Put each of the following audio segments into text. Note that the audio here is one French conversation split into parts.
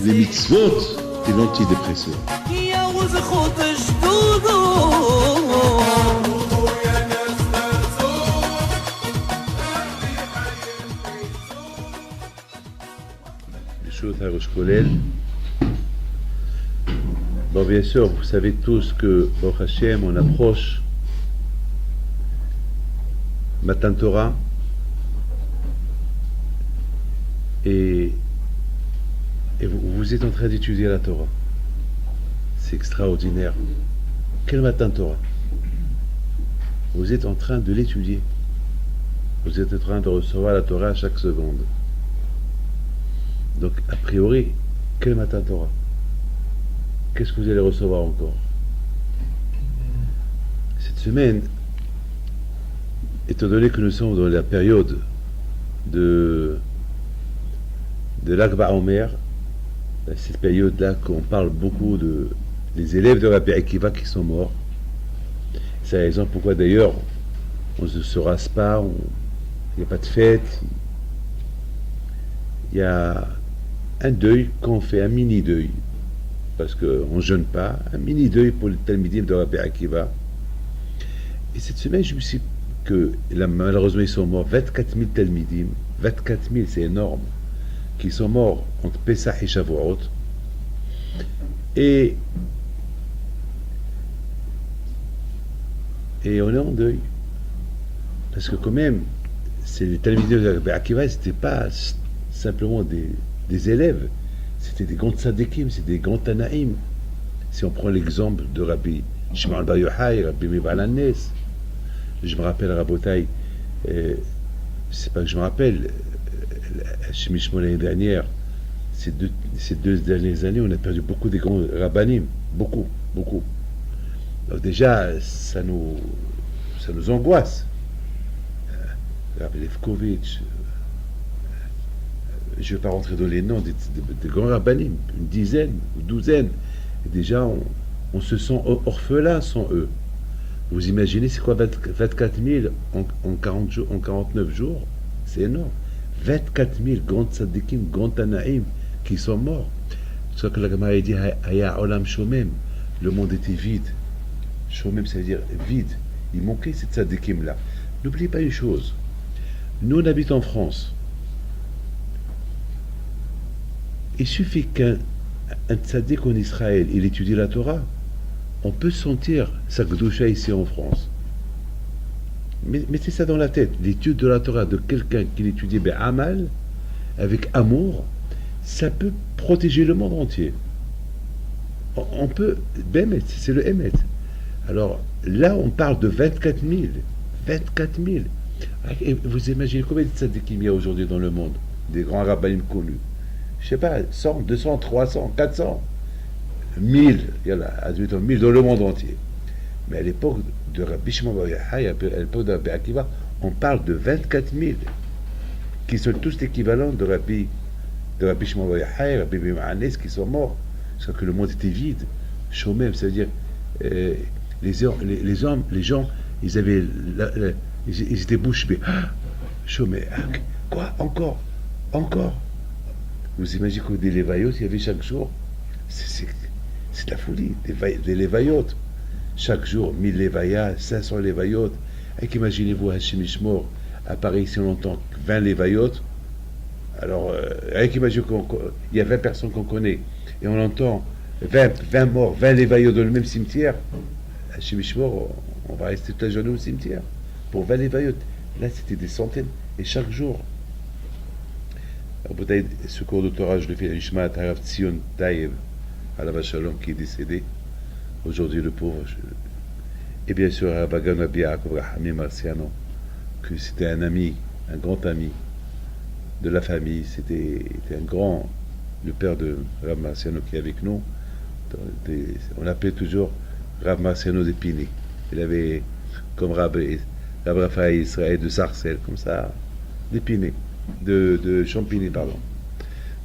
les mitzvot et l'antidépresseur. Bon, bien sûr, vous savez tous que, Baruch Hashem, on approche Matan Torah et vous êtes en train d'étudier la Torah. C'est extraordinaire. Quel Matan Torah? Vous êtes en train de l'étudier. Vous êtes en train de recevoir la Torah à chaque seconde. Donc, a priori, quel Matan Torah? Qu'est-ce que vous allez recevoir encore? Cette semaine, étant donné que nous sommes dans la période de l'Akba Omer, cette période-là qu'on parle beaucoup des élèves de Rabbi Akiva qui sont morts. C'est la raison pourquoi d'ailleurs on ne se rase pas, il n'y a pas de fête. Il y a un deuil qu'on fait, un mini-deuil, parce qu'on ne jeûne pas, un mini-deuil pour les Talmidim de Rabbi Akiva. Et cette semaine, je me suis dit que là, malheureusement ils sont morts, 24 000 Talmidim, 24 000, c'est énorme, qui sont morts entre Pesach et Shavuot. Et on est en deuil. Parce que quand même, c'est les Talmidim de Rabbi Akiva, c'était pas simplement des élèves, c'était des grands tzadikim, c'était des grands tanaïm. Si on prend l'exemple de Rabbi Shimon Bar Yochai, Rabbi Meir Baal HaNes, je me rappelle Rabotai, c'est pas que je me rappelle, chez Mishmon l'année dernière, ces deux dernières années, on a perdu beaucoup des grands rabbanim, beaucoup. Donc déjà, ça nous angoisse. Rabbi Lefkovitch, je ne vais pas rentrer dans les noms des grands rabbanim, une dizaine ou douzaine. Et déjà, on se sent orphelin sans eux. Vous imaginez, c'est quoi 24 000 en 40 jours, en 49 jours? C'est énorme. 24 000 grands tzadikim, grands tanaïm qui sont morts. C'est ce que la Gemara dit, Haya olam shomem. Le monde était vide. Shomem, ça veut dire vide. Il manquait ces tzadikim-là. N'oubliez pas une chose. Nous, on habite en France. Il suffit qu'un tzaddik en Israël, il étudie la Torah, on peut sentir sa Kedusha ici en France. Mettez ça dans la tête. L'étude de la Torah de quelqu'un qui l'étudie Amal, avec amour, ça peut protéger le monde entier. On peut, c'est le Emet. Alors là, on parle de 24 000. 24 000. Et vous imaginez combien de tzaddikim il y a aujourd'hui dans le monde? Des grands rabbinim connus. Je sais pas, 100, 200, 300, 400, 1000, il y en a, 1000 dans le monde entier. Mais à l'époque de Rabbi Shimon Bar Yochai, à l'époque de Rabbi Akiva, on parle de 24 000, qui sont tous équivalents de Rabbi Shimon Bar Yochai, Rabbi Meir Baal HaNes, qui sont morts. Parce que le monde était vide. Shomem, ça veut dire, les gens, ils avaient, ils étaient bouche bée. Shomem, quoi, encore. Vous imaginez qu'au des Lévaïot, il y avait chaque jour, c'est de la folie, des Lévaïot. Chaque jour, 1000 Lévaïas, 500 Lévaïot. Et qu'imaginez-vous, Hachim Ishmor, à Paris, si on entend 20 Lévaïot, alors, imaginez qu'il y a 20 personnes qu'on connaît, et on entend 20 morts, 20 Lévaïot dans le même cimetière, Hachim Ishmor, on va rester toute la journée au cimetière, pour 20 Lévaïot. Là, c'était des centaines, et chaque jour. Alors, peut-être, ce cours de Torah, je le fais à Ishmael Harav Tzion Taïeb, à la Shalom, qui est décédé. Aujourd'hui, le pauvre. Et bien sûr, Rabbagan Rabbi Yaakov Rahami Marciano, que c'était un ami, un grand ami de la famille. C'était le père de Rav Marciano qui est avec nous. On l'appelait toujours Rav Marciano d'Épinay. Il avait, comme Rav Raphaël Israël de Sarcelles, comme ça, d'Épinay. De Champigny, pardon.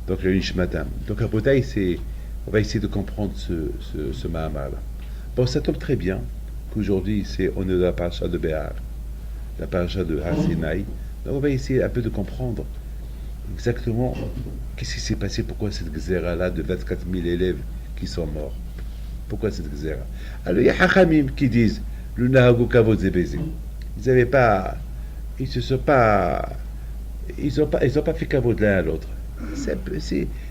Donc le Nishmatam. Donc à Botaï, on va essayer de comprendre ce Mahamar-là. Bon, ça tombe très bien qu'aujourd'hui, on est dans la paracha de Béar, la paracha de Har Sinaï. Donc on va essayer un peu de comprendre exactement qu'est-ce qui s'est passé, pourquoi cette xéra-là de 24 000 élèves qui sont morts. Pourquoi cette xéra? Alors il y a Hachamim qui disent le Nahago Kavod Zebezi. Ils n'avaient pas. Ils se sont pas. Ils ont pas fait Kavod l'un à l'autre.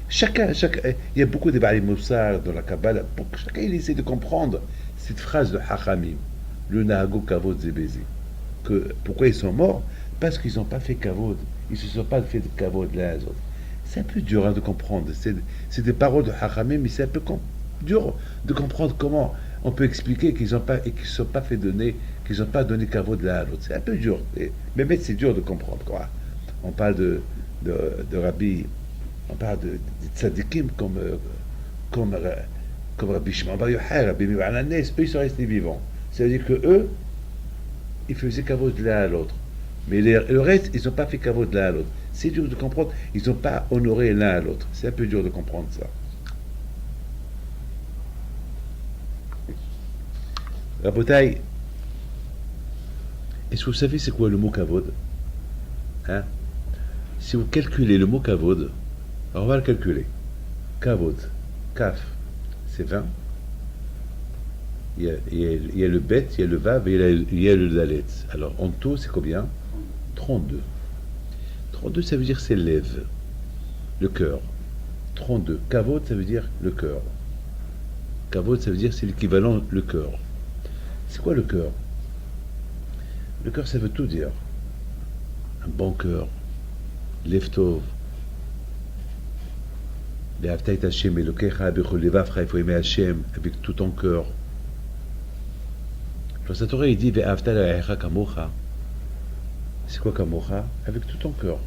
Chacun, il y a beaucoup de Ba'ali Moussar dans la Kabbalah. Chacun il essaie de comprendre cette phrase de Hachamim, le Nahago Kavod Zebezi. Pourquoi ils sont morts? Parce qu'ils n'ont pas fait Kavod. Ils ne se sont pas fait de Kavod l'un à l'autre. C'est un peu dur hein, de comprendre. C'est des paroles de Hachamim, mais c'est un peu dur de comprendre comment on peut expliquer qu'ils n'ont pas et qu'ils ne sont pas fait donner, qu'ils n'ont pas donné Kavod l'un à l'autre. C'est un peu dur. Mais c'est dur de comprendre. Quoi. On parle de Rabbi, on parle de tzadikim comme Rabbi Shimon Bar Yochai, Rabbi Meir Ananes, eux ils sont restés vivants. Ça veut dire que eux, ils faisaient Kavod l'un à l'autre. Mais le reste, ils n'ont pas fait Kavod l'un à l'autre. C'est dur de comprendre, ils n'ont pas honoré l'un à l'autre. C'est un peu dur de comprendre ça. Rabotai, est-ce que vous savez c'est quoi le mot Kavod? Hein? Si vous calculez le mot Kavod, alors on va le calculer. Kavod, Kaf, c'est 20. Il y a le Bet, il y a le Vav et il y a le Dalet. Alors en tout, c'est combien? 32. 32, ça veut dire c'est l'Ève, le cœur. 32. Kavod, ça veut dire le cœur. Kavod, ça veut dire c'est l'équivalent le cœur. C'est quoi le cœur? Le cœur, ça veut tout dire. Un bon cœur. Leftov. Ve'avta et Hashem Elokecha bechol levavcha, il faut aimer Hashem avec tout ton cœur. Dans sa Torah, il dit Ve'avta l'Elokecha kamocha. C'est quoi kamocha? Avec tout ton cœur.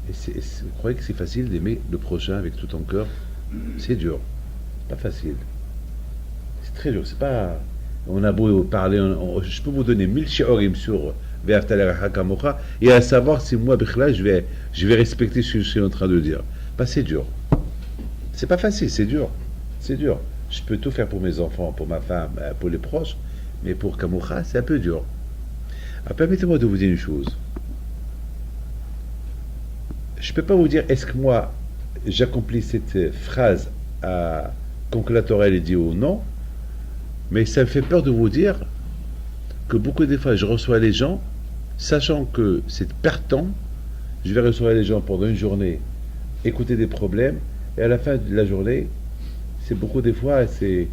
Et vous croyez que c'est facile d'aimer le prochain avec tout ton cœur? C'est dur. C'est pas facile. C'est très dur. C'est pas. On a beau parler, je peux vous donner 1000 shi'orim sur Ve'avta l'Elokecha kamocha et à savoir si moi, Bechla, je vais respecter ce que je suis en train de dire. Bah, c'est dur. C'est pas facile, c'est dur. C'est dur. Je peux tout faire pour mes enfants, pour ma femme, pour les proches, mais pour Kamocha, c'est un peu dur. Alors, permettez-moi de vous dire une chose. Je ne peux pas vous dire est-ce que moi j'accomplis cette phrase comme que la Torah elle est dit ou non, mais ça me fait peur de vous dire que beaucoup de fois je reçois les gens, sachant que c'est pertant, je vais recevoir les gens pendant une journée, écouter des problèmes, et à la fin de la journée, c'est beaucoup des fois, c'est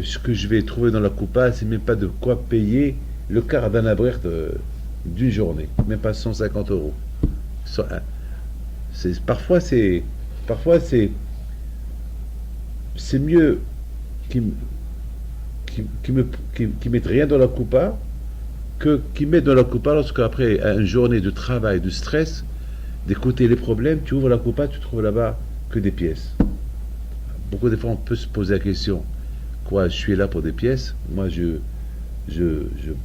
ce que je vais trouver dans la coupa, c'est même pas de quoi payer le quart d'un abrère d'une journée, même pas 150 euros. Parfois c'est mieux qu'ils mettent rien dans la coupa que qu'ils mettent dans la coupa lorsqu'après une journée de travail, de stress, d'écouter les problèmes, tu ouvres la coupa, tu trouves là-bas que des pièces. Beaucoup de fois, on peut se poser la question, quoi, je suis là pour des pièces? Moi, je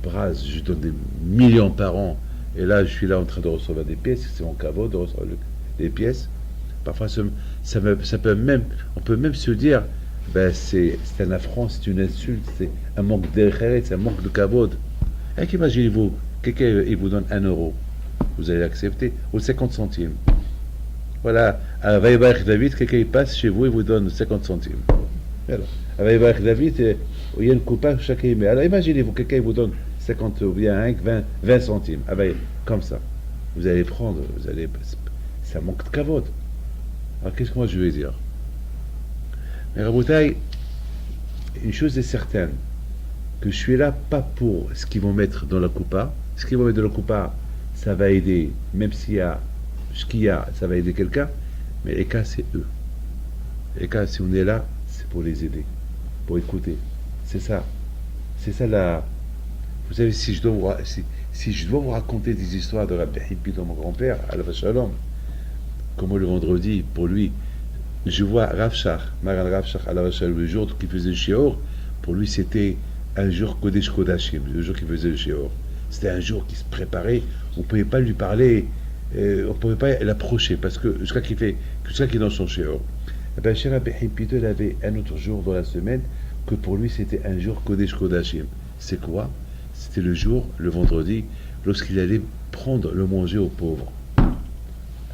brase, je donne des millions par an, et là, je suis là en train de recevoir des pièces, c'est mon caveau de recevoir des pièces. Parfois, ça peut même, on peut même se dire, ben, c'est un affront, c'est une insulte, c'est un manque d'erreur, c'est un manque de kavod. Et imaginez-vous, quelqu'un, il vous donne 1 euro. Vous allez l'accepter, ou 50 centimes. Voilà, à Vaïbarek David, quelqu'un passe chez vous et vous donne 50 centimes. Voilà. À Vaïbarek David, il y a une coupa, chacun met. Alors imaginez-vous, quelqu'un vous donne 50 ou bien 20 centimes. Ah ben, comme ça. Vous allez prendre, c'est un manque de kavod. Alors qu'est-ce que moi je vais dire? Mais Raboutaï, une chose est certaine, que je suis là pas pour ce qu'ils vont mettre dans la coupa. Ce qu'ils vont mettre dans la coupa, ça va aider, même s'il y a ce qu'il y a, ça va aider quelqu'un, mais les cas, c'est eux. Les cas, si on est là, c'est pour les aider, pour écouter. C'est ça. C'est ça la. Vous savez, si je dois vous raconter des histoires de Rabbi Hippi, de mon grand-père, Alav Shalom, comme le vendredi, pour lui, je vois Rav Shach, Maran Rav Shach, Alav Shalom, le jour qu'il faisait le shiur, pour lui, c'était un jour Kodesh Kodashim, le jour qu'il faisait le shiur. C'était un jour qui se préparait, on ne pouvait pas lui parler, on ne pouvait pas l'approcher, parce que jusqu'à qu'il est dans son shiur. Eh bien, chez Rabbi Hippido, il avait un autre jour dans la semaine, que pour lui, c'était un jour Kodesh Kodashim. C'est quoi? C'était le jour, le vendredi, lorsqu'il allait prendre le manger aux pauvres.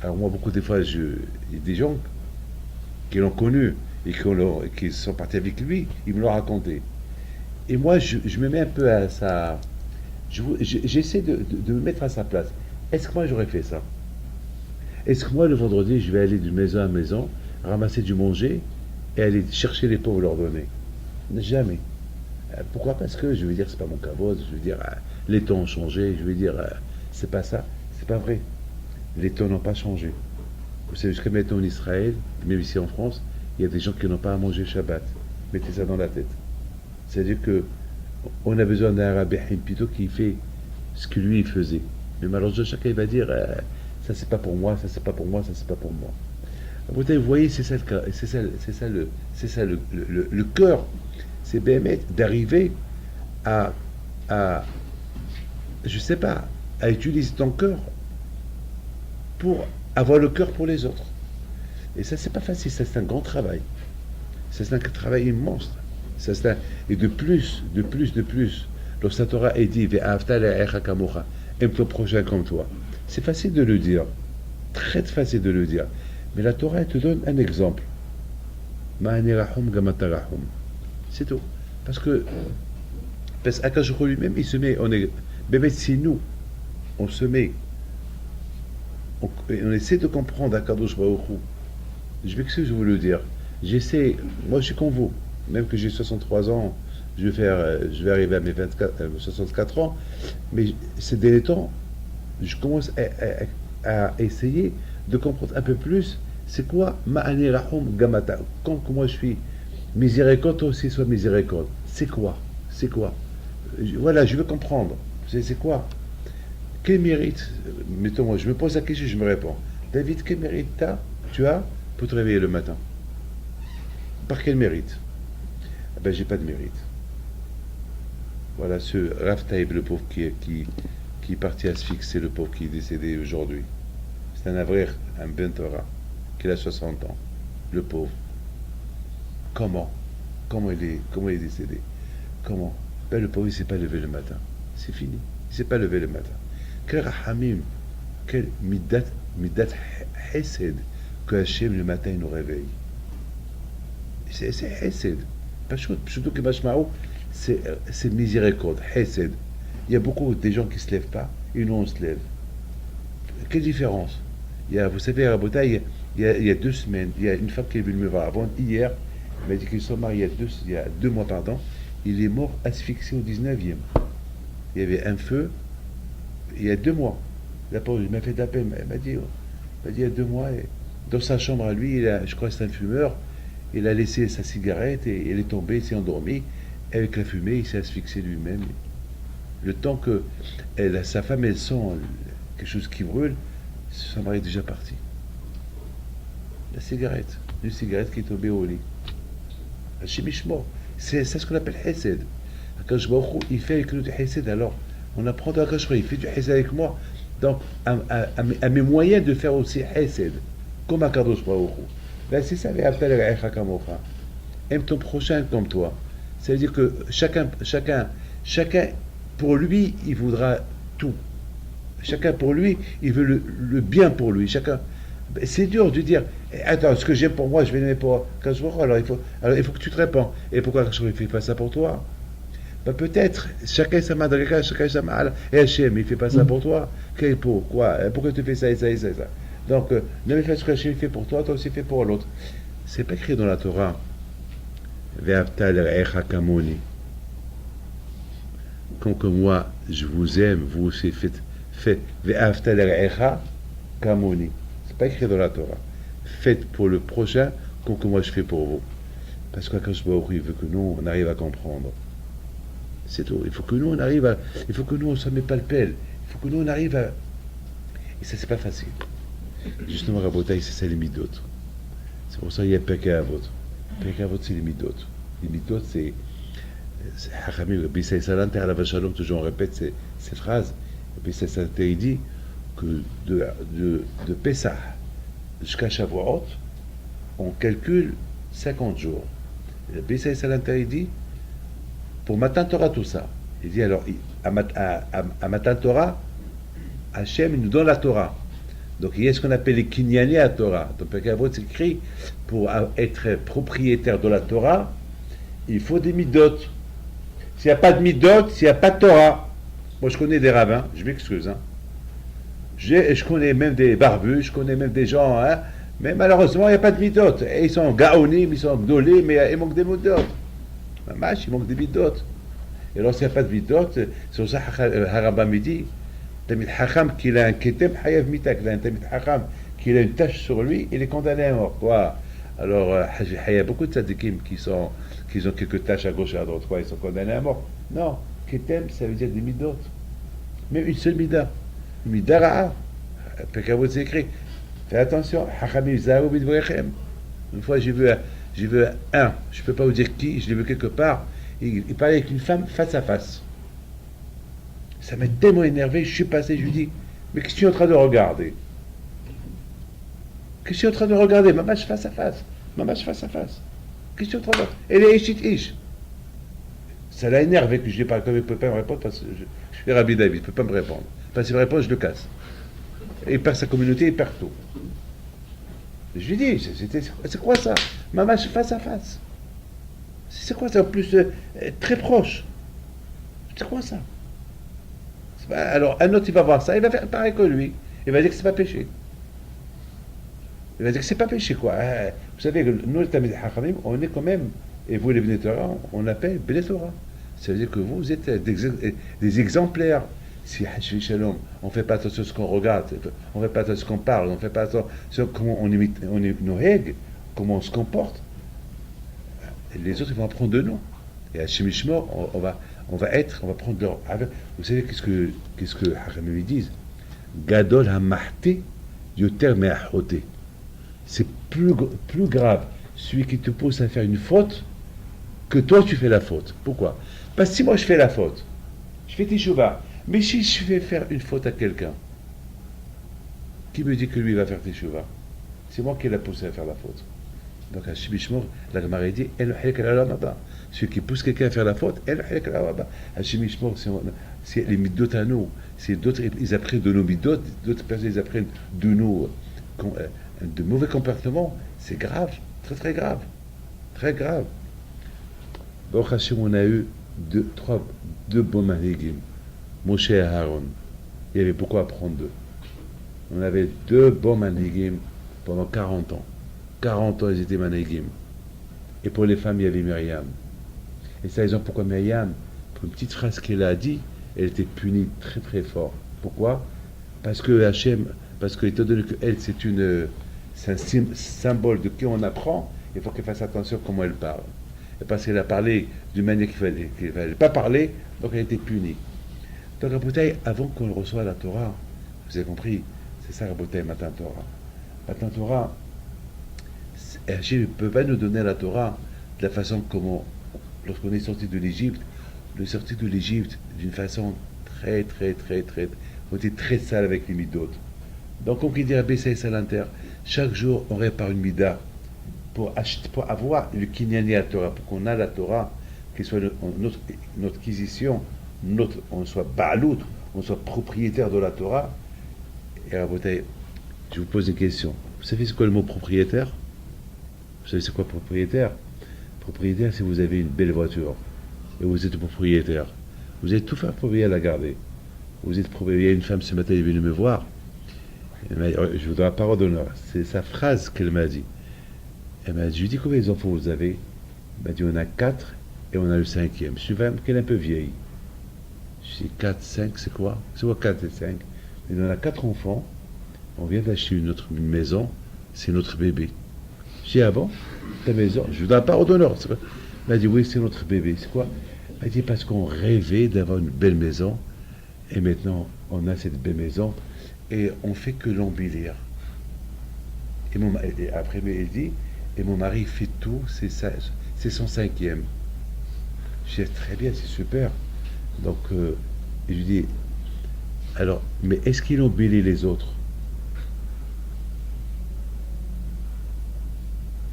Alors moi, beaucoup de fois, il y a des gens qui l'ont connu et qui sont partis avec lui, ils me l'ont raconté. Et moi, je me mets un peu à sa... J'essaie de me mettre à sa place. Est-ce que moi, j'aurais fait ça? Est-ce que moi, le vendredi, je vais aller d'une maison à maison, ramasser du manger et aller chercher les pauvres, leur donner? Jamais. Pourquoi? Parce que je veux dire, c'est pas mon cavode, je veux dire, les temps ont changé, je veux dire, c'est pas ça, c'est pas vrai. Les temps n'ont pas changé. Vous savez, jusqu'à maintenant en Israël, même ici en France, il y a des gens qui n'ont pas à manger Shabbat. Mettez ça dans la tête. C'est-à-dire que on a besoin d'un Rabbi plutôt qui fait ce que lui il faisait. Mais malheureusement, chacun il va dire ça c'est pas pour moi, ça c'est pas pour moi, ça c'est pas pour moi. Vous voyez, c'est ça le cœur. C'est Béhémet d'arriver à, à, je sais pas, à utiliser ton cœur pour avoir le cœur pour les autres. Et ça, c'est pas facile, ça c'est un grand travail. Ça c'est un travail immense. Et de plus, lorsque la Torah est dit, aime ton prochain comme toi. C'est facile de le dire, très facile de le dire. Mais la Torah, elle te donne un exemple. C'est tout. Parce qu'Akash lui-même, il se met, bébé, c'est nous, on se met, on essaie de comprendre Akadosh Baruch Hu. Je m'excuse de vous le dire. J'essaie, moi je suis comme vous, même que j'ai 63 ans, je vais arriver à mes 64 ans, mais ces derniers temps, je commence à essayer de comprendre un peu plus c'est quoi Ma'ani Rahum Gamata. Quand moi je suis miséricorde, toi aussi sois miséricorde. C'est quoi? C'est quoi? Voilà, je veux comprendre. C'est quoi? Quel mérite, mettons moi, je me pose la question, je me réponds. David, quel mérite tu as pour te réveiller le matin? Par quel mérite? Ah ben, j'ai pas de mérite. Voilà, ce Rav Taïb, le pauvre qui est parti asphyxier, le pauvre qui est décédé aujourd'hui. C'est un avrir, un Ben Torah, qui a 60 ans. Le pauvre. Comment? Comment il est décédé? Comment? Ben, le pauvre, il ne s'est pas levé le matin. C'est fini. Il ne s'est pas levé le matin. Quel rahamim, quel midat hesed que Hachem le matin il nous réveille. C'est hesed. Surtout que Mashmaou, c'est miséricorde, hesed. Il y a beaucoup de gens qui ne se lèvent pas, et nous on se lève. Quelle différence? Vous savez, à Rabota, il y a 2 semaines, il y a une femme qui est venue me voir avant, hier, elle m'a dit qu'ils sont mariés il y a 2 mois, pardon, il est mort asphyxié au 19e. Il y avait un feu, il y a 2 mois. La pauvre, il m'a fait de la peine, elle m'a dit il y a 2 mois, et dans sa chambre à lui, je crois que c'est un fumeur, il a laissé sa cigarette et il est tombé, il s'est endormi. Avec la fumée, il s'est asphyxié lui-même. Le temps que sa femme, elle sent quelque chose qui brûle, son mari est déjà parti. La cigarette, une cigarette qui est tombée au lit. Chimichement, c'est ce qu'on appelle Hesed. Akash Baruch Hu, il fait avec nous du Hesed. Alors, on apprend de Akash Baruch Hu, il fait du Hesed avec moi. Donc, à mes moyens de faire aussi Hesed, comme Akadosh Baruch Hu. Ben, c'est ça, aime ton prochain comme toi. Ça veut dire que chacun, pour lui, il voudra tout. Chacun pour lui, il veut le bien pour lui. Chacun. C'est dur de dire, attends, ce que j'aime pour moi, je vais l'aimer pour Kachvora. Alors il faut que tu te répands. Et pourquoi Kachvora ne fait pas ça pour toi? Ben, peut-être, chacun sa madrika, chacun sa mal. Et Hachem, il ne fait pas ça pour toi. Pourquoi? Pourquoi tu fais ça et ça et ça et ça? Donc, ne fais ce que Hachem fait pour toi, toi aussi fais pour l'autre. C'est pas écrit dans la Torah. Comme que moi, je vous aime, vous aussi faites. Kamoni. C'est pas écrit dans la Torah. Faites pour le prochain comme que moi je fais pour vous. Parce qu'Akash Baruch Hu veut que nous, on arrive à comprendre. C'est tout. Il faut que nous, on ne se met pas le pelle. Il faut que nous, on arrive à... Et ça, c'est pas facile. Justement, Rabotaï, c'est ça les midotes. C'est pour ça qu'il y a Pekah Avot. Pekah Avot, c'est les midotes. Les midotes, c'est Hachamim, Rabbi Israël Salanter, à la Shalom, toujours on répète ces phrases. Rabbi Israël Salanter, il dit que de Pessah jusqu'à Shavuot, on calcule 50 jours. Rabbi Israël Salanter, il dit, pour Matan Torah, tout ça. Il dit alors, à Matan Torah, Hachem, il nous donne la Torah. Donc il y a ce qu'on appelle les Kinyani à Torah. Donc Pirkei Avot s'écrit, pour être propriétaire de la Torah, il faut des midot. S'il n'y a pas de midot, s'il n'y a pas de Torah. Moi je connais des rabbins, je m'excuse, hein. Je connais même des barbus, je connais même des gens, hein, mais malheureusement il n'y a pas de midot. Et ils sont gaonim, ils sont gdolés, mais il manque des midot. Il manque des midot. Et lorsqu'il n'y a pas de midot, c'est pour ça que Harabam dit, Tamid Hacham qu'il a un ketem hayav mitak, un Tamid Hacham qu'il a une tache sur lui, il est condamné à mort. Quoi? Alors, il y a beaucoup de tzadikim qui ont quelques taches à gauche et à droite, quoi, ils sont condamnés à mort. Non, ketem, ça veut dire des midot. Même une seule mida. Une mida ra'a. Pirkei Avot c'est écrit. Fais attention, Hachamim zaharu bidvorechem. Une fois, j'ai vu un, je ne peux pas vous dire qui, je l'ai vu quelque part, il parlait avec une femme face à face. Ça m'a tellement énervé, je suis passé, je lui dis, mais qu'est-ce que tu es en train de regarder? Qu'est-ce que tu es en train de regarder? Mamash face à face. Mamash face à face. Qu'est-ce que tu es en train de regarder? Elle est ishit ish. Ça l'a énervé que je lui ai parlé, comme il ne peut pas me répondre, parce que je suis Rabbi David, il ne peut pas me répondre. Parce qu'il me répond, je le casse. Et il perd sa communauté, il perd tout. Je lui dis, c'est quoi ça? Mamash face à face. C'est quoi ça? En plus, très proche. C'est quoi ça? Alors, un autre, il va voir ça, il va faire pareil que lui. Il va dire que c'est pas péché. Il va dire que c'est pas péché, quoi. Vous savez que nous, les Tamid Hachamim, on est quand même, et vous, les Bnei Torah, on appelle Bnei Torah. Ça veut dire que vous êtes des exemplaires. Si Hashvi Shalom, on ne fait pas attention à ce qu'on regarde, on ne fait pas attention à ce qu'on parle, on ne fait pas attention à comment on imite nos règles, comment on se comporte, les autres, ils vont apprendre de nous. Et à Shemishmor, on va prendre leur. Vous savez qu'est-ce que Hachamim disent? Gadol hamahte yoter me'achote. C'est plus grave celui qui te pousse à faire une faute que toi tu fais la faute. Pourquoi? Parce que si moi je fais la faute, je fais teshuva, mais si je fais faire une faute à quelqu'un, qui me dit que lui va faire teshuva? C'est moi qui l'ai poussé à faire la faute. Donc à Shemishmor, la Gemara dit celui qui pousse quelqu'un à faire la faute, à Shemishmor, c'est les midot à nous, c'est d'autres, ils apprennent de nos midot, d'autres personnes ils apprennent de nous de mauvais comportements, c'est grave, très très grave, très grave. Baruch Hashem, on a eu deux bons manhigim, Moshe et Aaron. Il y avait beaucoup à apprendre d'eux. On avait deux bons manhigim pendant 40 ans. 40 ans, ils étaient manhigim. Et pour les femmes, il y avait Myriam. Et c'est la raison pourquoi Myriam, pour une petite phrase qu'elle a dit, elle était punie très très fort. Pourquoi? Parce que étant donné qu'elle, c'est un symbole de qui on apprend, il faut qu'elle fasse attention à comment elle parle. Et parce qu'elle a parlé d'une manière qu'il ne fallait pas parler, donc elle a été punie. Donc Rabotai, avant qu'on reçoive la Torah, vous avez compris, c'est ça Rabotai, Matan Torah. Matan Torah, Hachem ne peut pas nous donner la Torah de la façon comment, lorsqu'on est sorti de l'Égypte, on est sorti de l'Égypte d'une façon très, on était très sale avec les midot. Donc, comme il dit Rabbi Saïs Salanter, chaque jour, on répare une mida pour avoir le Kinyani à la Torah, pour qu'on ait la Torah, qu'il soit notre acquisition, on soit ba'alout, on soit propriétaire de la Torah. Et Rabotai, je vous pose une question. Vous savez c'est quoi le mot propriétaire? Vous savez c'est quoi propriétaire? Propriétaire, c'est vous avez une belle voiture et vous êtes propriétaire. Vous allez tout faire pour veiller à la garder. Vous êtes propriétaire. Il y a une femme ce matin, elle est venue me voir. Je vous donne la parole d'honneur. C'est sa phrase qu'elle m'a dit. Elle m'a dit, je lui dis combien d'enfants vous avez? Elle m'a dit, on a 4 et on a le 5e. Je suis même qu'elle est un peu vieille. Je dis 4, 5, c'est quoi? C'est quoi 4 et 5? Et on a 4 enfants. On vient d'acheter une maison. C'est notre bébé. Je dis, ah bon? Ta maison? Je vous donne la parole d'honneur. Elle m'a dit, oui, c'est notre bébé. C'est quoi? Elle m'a dit, parce qu'on rêvait d'avoir une belle maison. Et maintenant, on a cette belle maison. Et on fait que l'embellir. Et après, elle dit, et mon mari fait tout, c'est son 5e. Je dis, très bien, c'est super. Donc, je lui dis, alors, mais est-ce qu'il embellit les autres?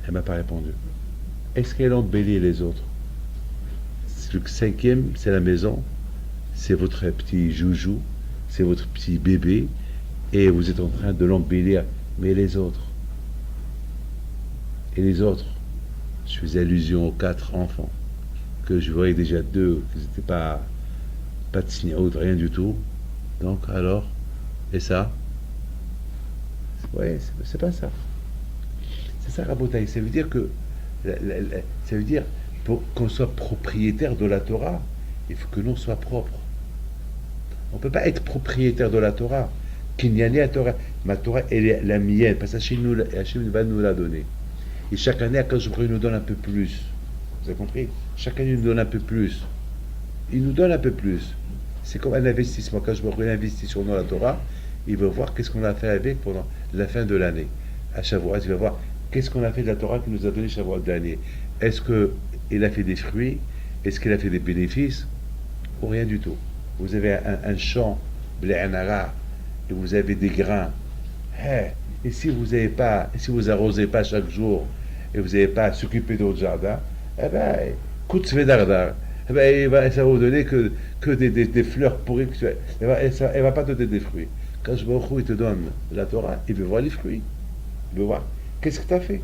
Elle ne m'a pas répondu. Est-ce qu'elle embellit les autres? Le 5e, c'est la maison, c'est votre petit joujou, c'est votre petit bébé, et vous êtes en train de l'embellir. Mais les autres, et les autres, je faisais allusion aux 4 enfants, que je voyais déjà 2, qui n'étaient pas de signaux, rien du tout. Donc alors, et ça, ouais, c'est pas ça. C'est ça, Rabotaï. Ça veut dire que, ça veut dire, pour qu'on soit propriétaire de la Torah, il faut que l'on soit propre. On ne peut pas être propriétaire de la Torah. Kinyani la Torah. Ma Torah, elle est la mienne, parce qu'Hachem va nous la donner. Et chaque année, Akadosh Baruch Hu nous donne un peu plus. Vous avez compris? Chaque année, il nous donne un peu plus. Il nous donne un peu plus. C'est comme un investissement. Quand je me investit sur nous la Torah, il va voir qu'est-ce qu'on a fait avec pendant la fin de l'année. À Shavuot, il va voir qu'est-ce qu'on a fait de la Torah qu'il nous a donné Shavuot de l'année. Est-ce qu'il a fait des fruits? Est-ce qu'il a fait des bénéfices? Ou rien du tout. Vous avez un champ, blé anara, et vous avez des grains. Et si vous n'avez pas, si vous arrosez pas chaque jour, et vous n'avez pas à s'occuper de votre jardin, eh ben, coûte dardar. Eh ben, ça va vous donner que des fleurs pourries. Elle va pas te donner des fruits. Quand je vois il te donne la Torah, il veut voir les fruits. Il veut voir qu'est-ce que tu as fait.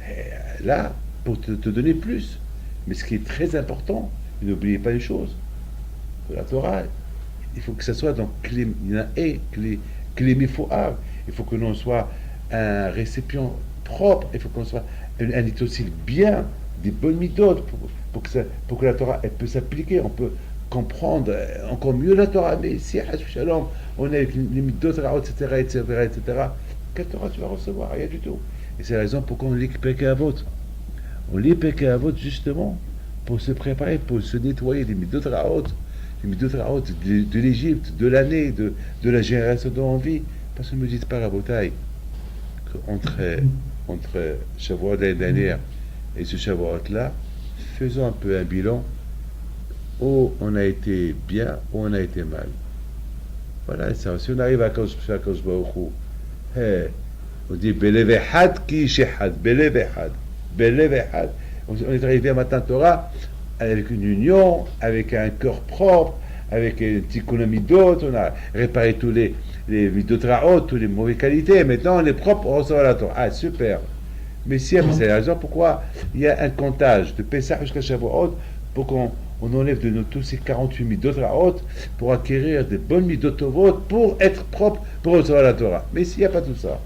Et là, pour te donner plus. Mais ce qui est très important, n'oubliez pas une chose, que la Torah, il faut que ça soit dans Klémifoar. Il faut que l'on soit un récipient propre, il faut qu'on soit un utensile bien, des bonnes méthodes pour que la Torah elle peut s'appliquer, on peut comprendre encore mieux la Torah. Mais si Shalom, on est avec les méthodes, etc., etc., etc., quelle Torah tu vas recevoir? Rien du tout. Et c'est la raison pourquoi on lit Pirkei Avot. On lit Pirkei Avot justement pour se préparer, pour se nettoyer des méthodes raot, de l'Égypte, de l'année, de la génération dont on vit. Parce que ne me dites pas, Rabotaï, qu'entre Shavuot l'année dernière et ce Shavuot-là, faisons un peu un bilan, où on a été bien, où on a été mal. Voilà, ça. Si on arrive à Kadosh Baruch Hu, on dit Belev Echad ki Shechad, Belev Echad, Belev Echad. On est arrivé à Matan Torah avec une union, avec un cœur propre, avec une tikkun midot, on a réparé tous les midot raot, toutes les mauvaises qualités. Maintenant, on est propre, on reçoit la Torah. Ah, super. Mais si, c'est la raison pourquoi il y a un comptage de Pessah jusqu'à Shavuot pour qu'on enlève de nous tous ces 48 midot raot pour acquérir des bonnes midot tovot pour être propre, pour recevoir la Torah. Mais s'il n'y a pas tout ça,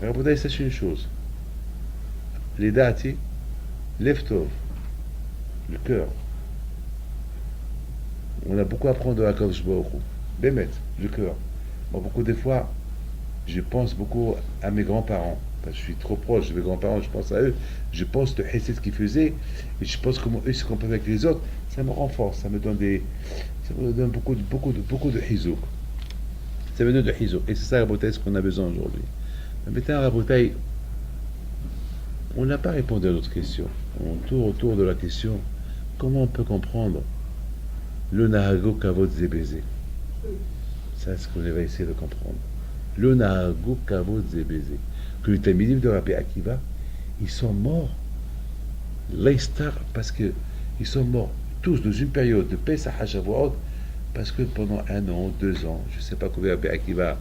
regardez, sachez une chose. Les dati, lève-tov, le cœur. On a beaucoup à apprendre à Kadosh Baruch Hu. Bémet, le cœur. Moi, beaucoup des fois, je pense beaucoup à mes grands-parents. Parce que je suis trop proche de mes grands-parents, je pense à eux. Je pense de Hesed qu'ils faisaient. Et je pense comment eux se comportent avec les autres. Ça me renforce, ça me donne beaucoup de hizouk. Ça me donne de hizouk. Et c'est ça, Rabotaï, ce qu'on a besoin aujourd'hui. Mais maintenant, Rabotaï, on n'a pas répondu à notre question. On tourne autour de la question, comment on peut comprendre le Nahago Kavod Zébézé? Ça, c'est ce qu'on va essayer de comprendre. Le Nahago Kavod Zébézé. Que les Talmidim de Rabbi Akiva, ils sont morts. L'Aistar, parce qu'ils sont morts tous dans une période de Pesach à Shavuot, parce que pendant 1 an, 2 ans, je ne sais pas combien Rabbi Akiva,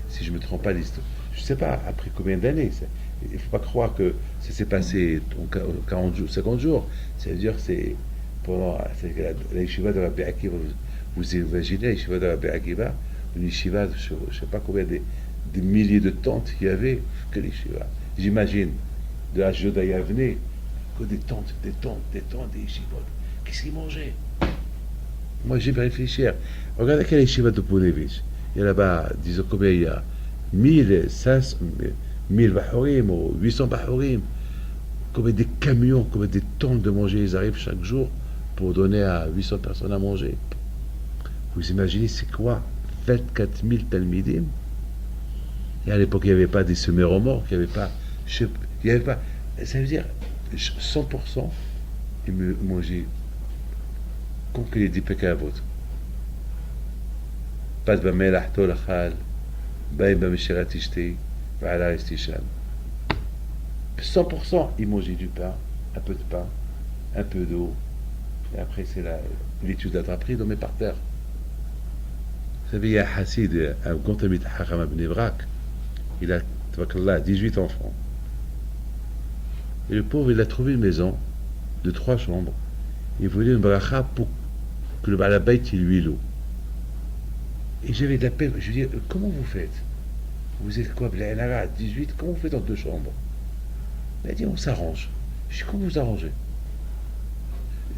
si je ne me trompe pas, l'histoire, je ne sais pas après combien d'années. Il ne faut pas croire que ça s'est passé en 40 jours, 50 jours. Ça veut dire que c'est pendant la yeshiva de Rabbi Akiva. Vous imaginez la yeshiva de Rabbi Akiva, une yeshiva, je ne sais pas combien des milliers de tentes qu'il y avait, que les yeshivas. J'imagine, de la Jodaïa venait, que des tentes, des yeshivot. Qu'est-ce qu'ils mangeaient? Moi, j'ai pas réfléchi. Regardez quelle yeshiva de Ponevic. Il y a là-bas, disons combien il y a 1000 bahurim ou 800 bahurim, comme des camions, comme des tonnes de manger, ils arrivent chaque jour pour donner à 800 personnes à manger. Vous imaginez, c'est quoi 24 000 talmidim? Et à l'époque, il n'y avait pas des semeurs morts, il n'y avait pas, ça veut dire 100%, ils mangeaient comme que les dit Pekavot. Pas de bamelah tolachal, bain bameshirat ishti, va'ala istisham. 100%, ils mangeaient du pain, un peu de pain, un peu d'eau, et après c'est l'étude d'attraper, ils dormaient par terre. savez, il y a un Hassid, un grand ami de Haram à Bnei Brak, il a, tabarakallah, 18 enfants. Et le pauvre, il a trouvé une maison de 3 chambres. Il voulait une bracha pour que le balabait il lui l'eau. Et j'avais de la peine. Je lui dis, comment vous faites? Vous êtes quoi, Blainara, 18, comment vous faites en 2 chambres? Il m'a dit, on s'arrange. Je dis, comment vous arrangez?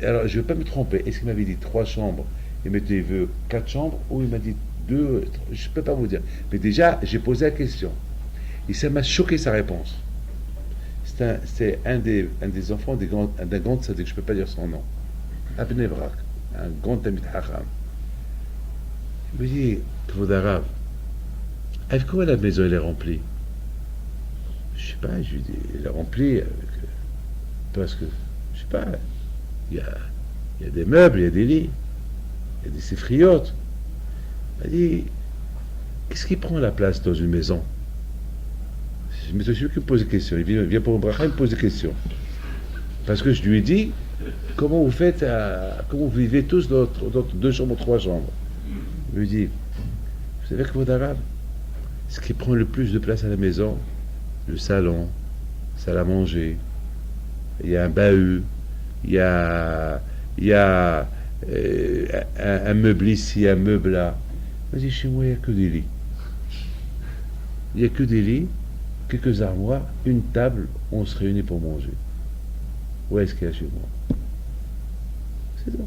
Alors, je ne vais pas me tromper. Est-ce qu'il m'avait dit 3 chambres et mettez veut 4 chambres, ou il m'a dit 2, je ne peux pas vous dire. Mais déjà, j'ai posé la question. Et ça m'a choqué sa réponse. C'est un des enfants d'un grand sadique, je ne peux pas dire son nom. Abnei Brak, un grand ami de Haram. Il me dit, Kvod Arav, avec quoi la maison elle est remplie? Je sais pas, je lui dis, elle est remplie avec, parce que, je sais pas, il y a des meubles, il y a des lits, il y a des séfriotes. Il m'a dit, qu'est-ce qui prend la place dans une maison? Mais c'est celui qui me pose des questions. Il vient pour un bracha, il me pose des questions. Parce que je lui ai dit, comment vous faites, comment vous vivez tous dans 2 chambres, 3 chambres? Il me dit, vous savez que votre arabe, ce qui prend le plus de place à la maison, le salon, salle à manger, il y a un bahut, il y a un meuble ici, un meuble là. Il m'a dit, chez moi, il n'y a que des lits. Il n'y a que des lits, quelques armoires, une table, on se réunit pour manger. Où est-ce qu'il y a chez moi? C'est tout.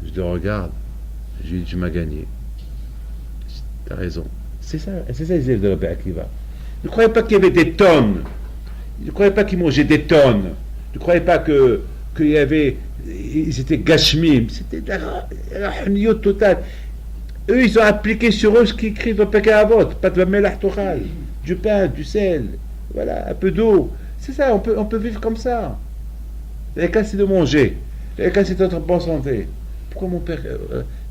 Je le regarde, je lui dis, tu m'as gagné. T'as raison. C'est ça les élèves de Rabbi Akiva. Ne croyez pas qu'il y avait des tonnes. Ne croyez pas qu'ils mangeaient des tonnes. Ne croyez pas qu'il y avait. Ils étaient gashmim. C'était la hniyot totale. Eux, ils ont appliqué sur eux ce qui écrit dans Pekah Avot. Pas de melach tochal. Du pain, du sel. Voilà, un peu d'eau. C'est ça, on peut vivre comme ça. Les cas, c'est de manger. Les cas, c'est d'être en bonne santé. Pourquoi mon père.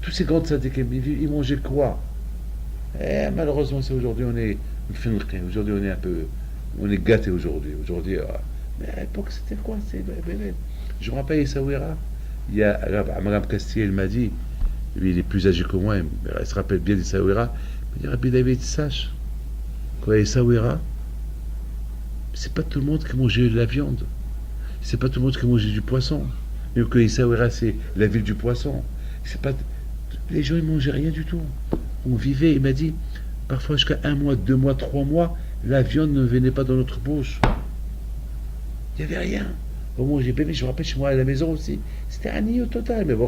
Tous ces grands tzadikim, ils mangeaient quoi? Malheureusement, c'est aujourd'hui, on est. Aujourd'hui, on est un peu. On est gâté aujourd'hui. Aujourd'hui. Mais à l'époque, c'était quoi? Je me rappelle Essaouira. Il y a Mme Castiel m'a dit, lui il est plus âgé que moi, il se rappelle bien d'Essaouira. Il m'a dit, Rabbi David, sache, quoi, Essaouira, c'est pas tout le monde qui mangeait de la viande. C'est pas tout le monde qui mangeait du poisson. Mais que Essaouira, c'est la ville du poisson. C'est pas. Les gens, ils mangeaient rien du tout. On vivait, il m'a dit, parfois jusqu'à 1 mois, 2 mois, 3 mois, la viande ne venait pas dans notre bouche. Il n'y avait rien. Au moment où j'ai bébé, je me rappelle chez moi à la maison aussi, c'était un nid total, mais bon,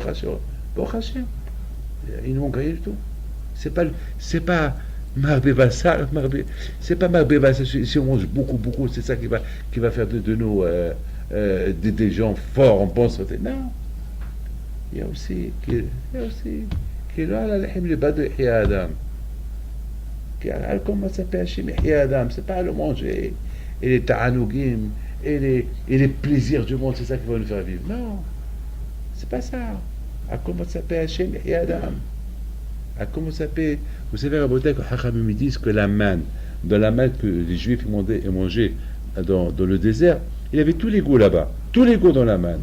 ils ne manquent rien du tout. C'est pas Marbé Bassar, c'est pas Marbé Bassar, si on mange beaucoup, c'est ça qui va faire de nous des gens forts en bonne santé. Non. Il y a aussi qui est là, le badou ihya adam. Comment ça s'appelle chez ihya adam? C'est pas le manger et les ta'anougim et les plaisirs du monde, c'est ça qui va nous faire vivre. Non, c'est pas ça. Comment ça s'appelle Hachem ihya adam? Comment ça s'appelle? Vous savez, Rabotai, que Hachamim disent que la manne, dans la manne que les Juifs mangeaient dans le désert, il y avait tous les goûts là-bas, tous les goûts dans la manne.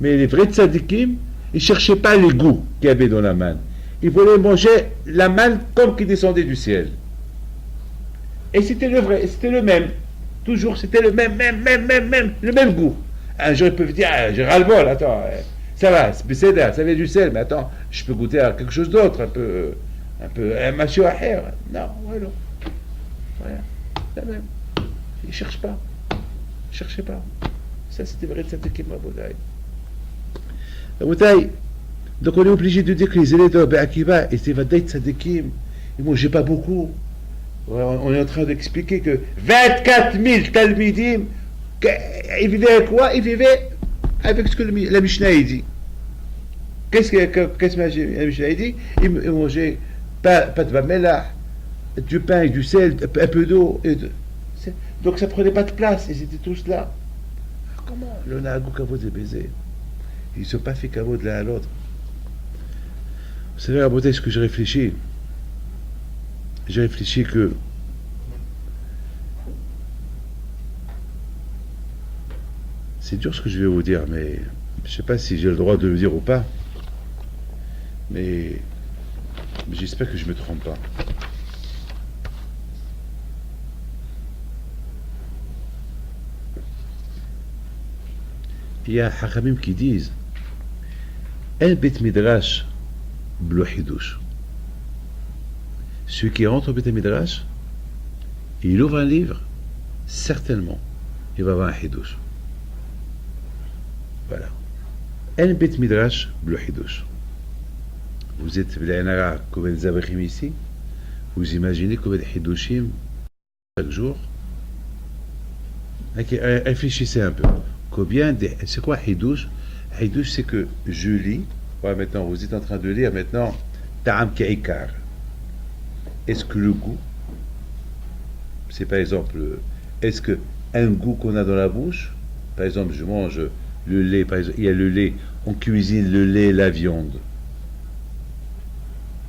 Mais les vrais tzadikim, ils ne cherchaient pas les goûts qu'il y avait dans la manne. Ils voulaient manger la manne comme qui descendait du ciel. Et c'était le vrai, c'était le même. Toujours, c'était le même, le même goût. Un jour, ils peuvent dire, j'ai ras-le-bol, attends, ça va, ça vient du sel, mais attends, je peux goûter à quelque chose d'autre, un machio aher. Non, voilà. Voilà, la même. Ils ne cherchent pas. Ne cherchez pas. Ça, c'était vrai de tzadikim, Rabotai. Donc, on est obligé de dire que les élèves de Rabbi Akiva et ces vadai tzadikim, ils ne mangeaient pas beaucoup. On est en train d'expliquer que 24 000 talmidim, ils vivaient avec quoi? Ils vivaient avec ce que la Mishnah dit. Qu'est-ce que la Mishnah dit? Ils mangeaient pas de vamelah, du pain et du sel, un peu d'eau. Donc ça prenait pas de place, ils étaient tous là. Comment? Le Nahagou Kavod est baisé. Ils ne sont pas fait Kavod l'un à l'autre. Vous savez, à beauté, ce que j'ai réfléchi que c'est dur ce que je vais vous dire, mais je ne sais pas si j'ai le droit de le dire ou pas. Mais Mais j'espère que je ne me trompe pas. Il y a Hachamim qui disent un Bet Midrash blo Hidouche. Celui qui rentre au Bet Midrash, il ouvre un livre, certainement, il va avoir un Hidouche. Voilà. Un Bet Midrash blo Hidouche. Vous êtes combien de Zabrachim ici? Vous imaginez combien de Hidouchim chaque jour? Réfléchissez un peu. C'est quoi Hidouche? Hidouche, c'est que je lis. Ouais, maintenant, vous êtes en train de lire maintenant Ta'am Ke'ikar. Est-ce que le goût, c'est par exemple, est-ce que un goût qu'on a dans la bouche, par exemple, je mange le lait, par exemple, il y a le lait, on cuisine le lait, la viande.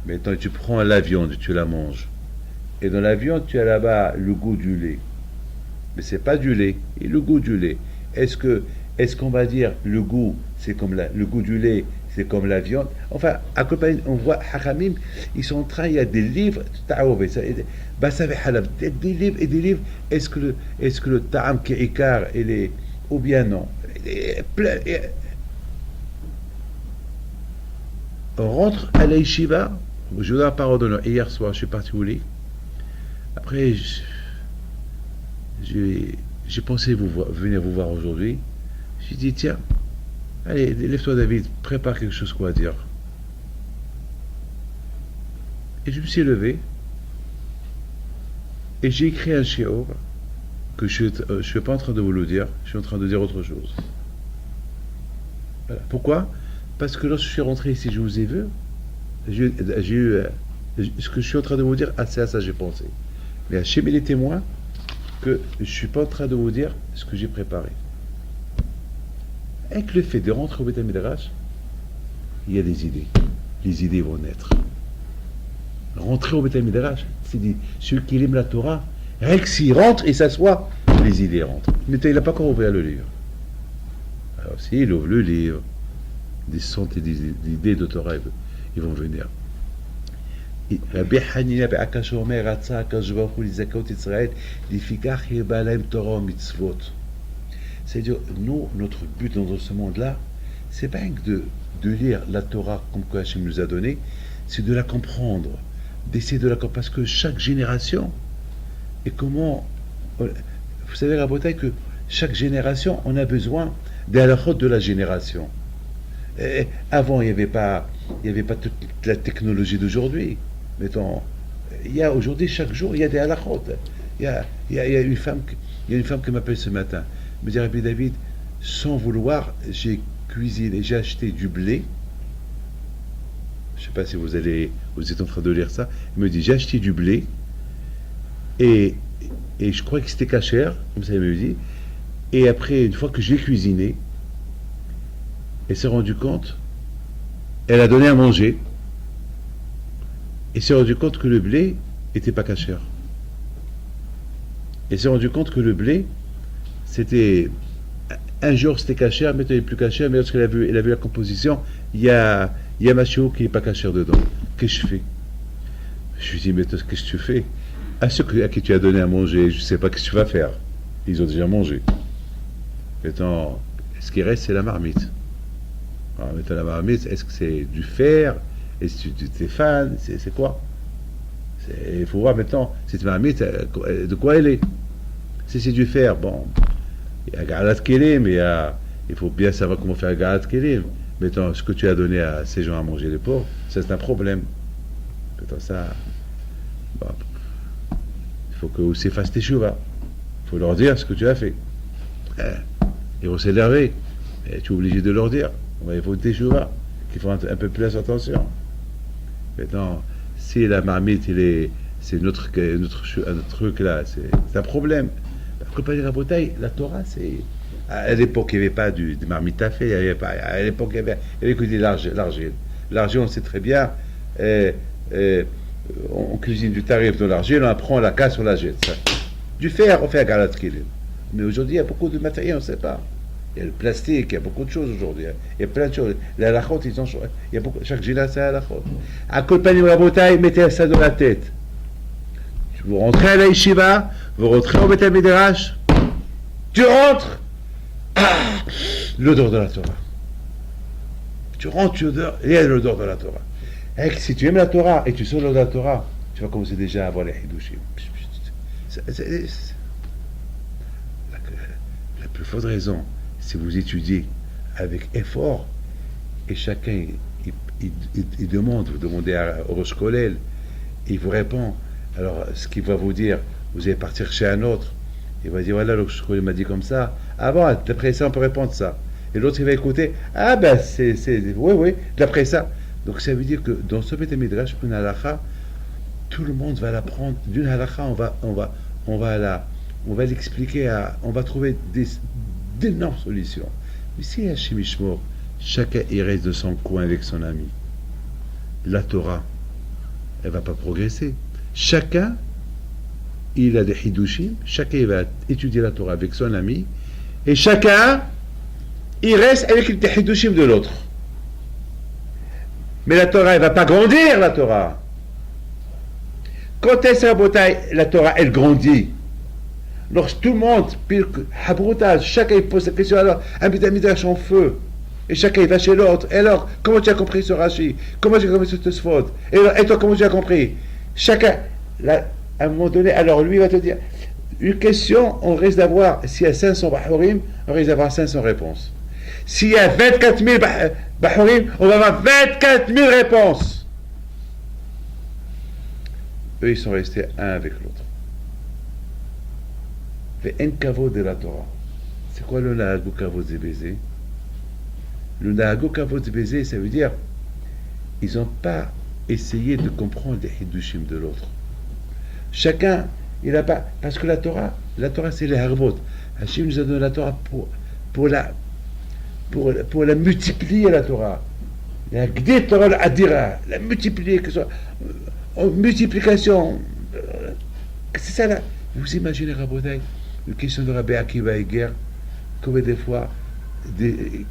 Maintenant, tu prends la viande, tu la manges. Et dans la viande, tu as là-bas le goût du lait. Mais c'est pas du lait, et le goût du lait. Est-ce qu'on va dire le goût, c'est comme le goût du lait, c'est comme la viande? Enfin, à côté, on voit Hachamim, ils sont en train, il y a des livres, des livres et des livres. Est-ce que le ta'am ke'ikar, ou bien non? On rentre à la yeshiva, je vous donne la parole d'honneur. Hier soir, je suis parti au lit. Après, j'ai pensé venir vous voir aujourd'hui. J'ai dit, tiens, allez, lève-toi David, prépare quelque chose quoi à dire. Et je me suis levé, et j'ai écrit un shiur, que je ne suis pas en train de vous le dire, je suis en train de dire autre chose. Voilà. Pourquoi? Parce que lorsque je suis rentré ici, je vous ai vu, j'ai eu ce que je suis en train de vous dire, c'est à ça que j'ai pensé. Mais Hachem est témoin que je ne suis pas en train de vous dire ce que j'ai préparé. Avec le fait de rentrer au Beth Midrash, il y a des idées. Les idées vont naître. Rentrer au Beth Midrash, c'est dit, celui qui aime la Torah, rien que s'il rentre et s'assoit, les idées rentrent. Mais il n'a pas encore ouvert le livre. Alors s'il ouvre le livre, des centaines d'idées de Torah, ils vont venir. Rabbi Hanina ben Akash Omer Ratza Akash Baruch Hu Lizakot Israël Lifikach Yeba Lahem Torah Mitzvot. C'est-à-dire, nous, notre but dans ce monde-là, c'est pas de lire la Torah comme que Hachem nous a donné, c'est de la comprendre, d'essayer de la comprendre, parce que chaque génération, et comment, vous savez, Rabotai, que chaque génération, on a besoin des halachot de la génération. Et avant, il n'y avait pas toute la technologie d'aujourd'hui. Mettons, il y a aujourd'hui, chaque jour, il y a des halachot. Il y a une femme qui m'appelle ce matin. Me dit, Rabbi David, sans vouloir, j'ai cuisiné, j'ai acheté du blé. Je ne sais pas si vous êtes en train de lire ça. Il me dit, j'ai acheté du blé et je crois que c'était cachère, comme ça il me dit. Et après, une fois que je l'ai cuisiné, elle s'est rendue compte, elle a donné à manger, et s'est rendue compte que le blé n'était pas cachère. Elle s'est rendue compte que le blé, c'était un jour c'était cachère, maintenant il n'est plus cachère, mais lorsqu'elle a vu la composition, il y a machio qui n'est pas cachère dedans. Qu'est-ce que je fais? Je lui dis, mais qu'est-ce que tu fais? À ceux à qui tu as donné à manger, je ne sais pas ce que tu vas faire. Ils ont déjà mangé. Maintenant, ce qui reste, c'est la marmite. Alors, maintenant, la marmite, est-ce que c'est du fer? Est-ce que du téfane? C'est quoi? Il faut voir maintenant, cette marmite, de quoi elle est. Si c'est du fer, bon, il y a Galat Kelim, mais il faut bien savoir comment faire Galat Kelim. Maintenant, ce que tu as donné à ces gens à manger, les pauvres, ça c'est un problème. Maintenant, ça, bon, il faut que aussi fassent tes chouva. Il faut leur dire ce que tu as fait. Ils vont s'énerver. Et tu es obligé de leur dire. Il faut tes chouva, qu'ils font un peu plus attention. Maintenant, si la marmite, c'est notre truc là, c'est un problème. Après, pas dire à Bretagne, la Torah, c'est. À l'époque, il n'y avait pas de marmite à faire, à l'époque, il y avait que de l'argile. L'argile, on sait très bien, on cuisine du tarif de l'argile, on prend la casse, on la jette. Du fer, on fait à Galat Kilim. Mais aujourd'hui, il y a beaucoup de matériel, on ne sait pas. Il y a le plastique, il y a beaucoup de choses aujourd'hui. Il y a plein de choses. Les halachot, ils ont changé. Il y a beaucoup, chaque gila, c'est un halachot. À Kolpanim Rabotai, mettez ça dans la tête. Vous rentrez à la yeshiva, vous rentrez au Beth Midrash, tu rentres, l'odeur de la Torah. Tu rentres, il y a l'odeur de la Torah. Et si tu aimes la Torah et tu sors l'odeur de la Torah, tu vas commencer déjà à avoir les hidushim. La plus forte raison, si vous étudiez avec effort, et chacun il demande, vous demandez au Rosh Kolel, il vous répond, alors ce qu'il va vous dire, vous allez partir chez un autre, il va dire voilà, le Rosh Kolel m'a dit comme ça, bon, d'après ça on peut répondre ça. Et l'autre il va écouter, oui, d'après ça. Donc ça veut dire que dans ce Beth Midrash, une halakha, tout le monde va l'apprendre. D'une halakha, on va l'expliquer, on va trouver d'énormes solutions. Mais si Hachem Ishmor, chacun il reste de son coin avec son ami, la Torah, elle va pas progresser. Chacun, il a des hidushim, chacun il va étudier la Torah avec son ami, et chacun, il reste avec les hidushim de l'autre. Mais la Torah, elle ne va pas grandir, la Torah. Quand elle s'est rabotaille, la Torah, elle grandit. Lorsque tout le monde, chacun pose la question, alors, un midrash en feu, et chacun il va chez l'autre, et alors, comment tu as compris ce Rashi? Comment tu as compris ce Tosfot? Et toi, comment tu as compris? Chacun, là, à un moment donné, alors lui va te dire, une question, on risque d'avoir, s'il y a 500 Bahurim, on risque d'avoir 500 réponses. S'il y a 24 000 Bahurim, on va avoir 24 000 réponses. Eux, ils sont restés un avec l'autre. Fait un kavod de la Torah. C'est quoi le nahago kavod zébézé? Le nahago kavod zébézé, ça veut dire, ils n'ont pas essayé de comprendre les hidushim de l'autre. Chacun, il n'a pas. Parce que la Torah c'est les harbot. Hachem nous a donné la Torah pour la multiplier, la Torah. La gdé Torah adira, la multiplier, que ce soit en multiplication. C'est ça là. Vous imaginez, Rabotai, une question de Rabbi Akiva Eger, combien de fois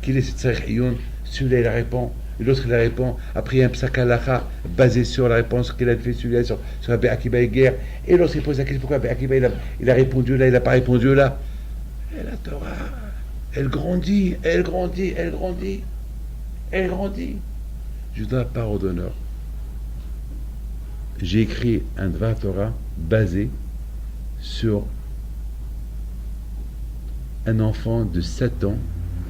qu'il est Tzarech Iyun, celui-là il répond, et l'autre il répond, après il y a un psak halacha basé sur la réponse qu'il a fait celui-là sur Rabbi Akiva Eger, et l'autre il pose la question pourquoi Rabbi Akiva il a répondu là, il n'a pas répondu là. Et la Torah, elle grandit. Je donne la parole d'honneur. J'ai écrit un Dvar Torah basé sur un enfant de 7 ans,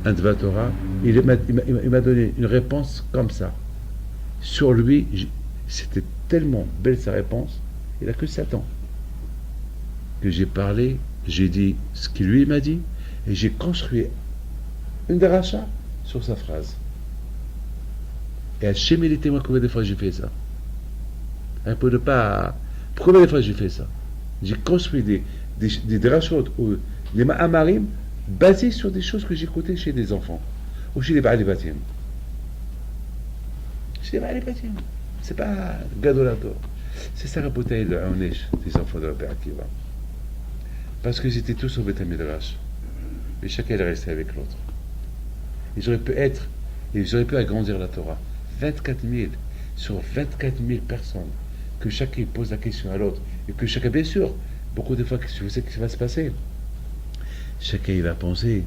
un Dvar Torah. Il m'a donné une réponse comme ça. Sur lui, c'était tellement belle sa réponse, il n'a que 7 ans. Que j'ai parlé, j'ai dit ce qu'il lui m'a dit, et j'ai construit une dracha sur sa phrase. Et Hachem il est témoin combien de fois j'ai fait ça. Pour ne pas. Combien de fois j'ai fait ça? J'ai construit des drachot ou des ma'amarim basés sur des choses que j'écoutais chez des enfants ou chez les Baal Batim. Chez les Baal Batim. C'est pas Gadolator. C'est ça la bouteille de Aonesh des enfants de la Père Akiva. Parce qu'ils étaient tous au Beth Midrash. Mais chacun est resté avec l'autre. Ils auraient pu agrandir la Torah. 24 000 sur 24 000 personnes, que chacun pose la question à l'autre, et que chacun, bien sûr, beaucoup de fois, qu'est-ce que ça va se passer? Chacun il va penser,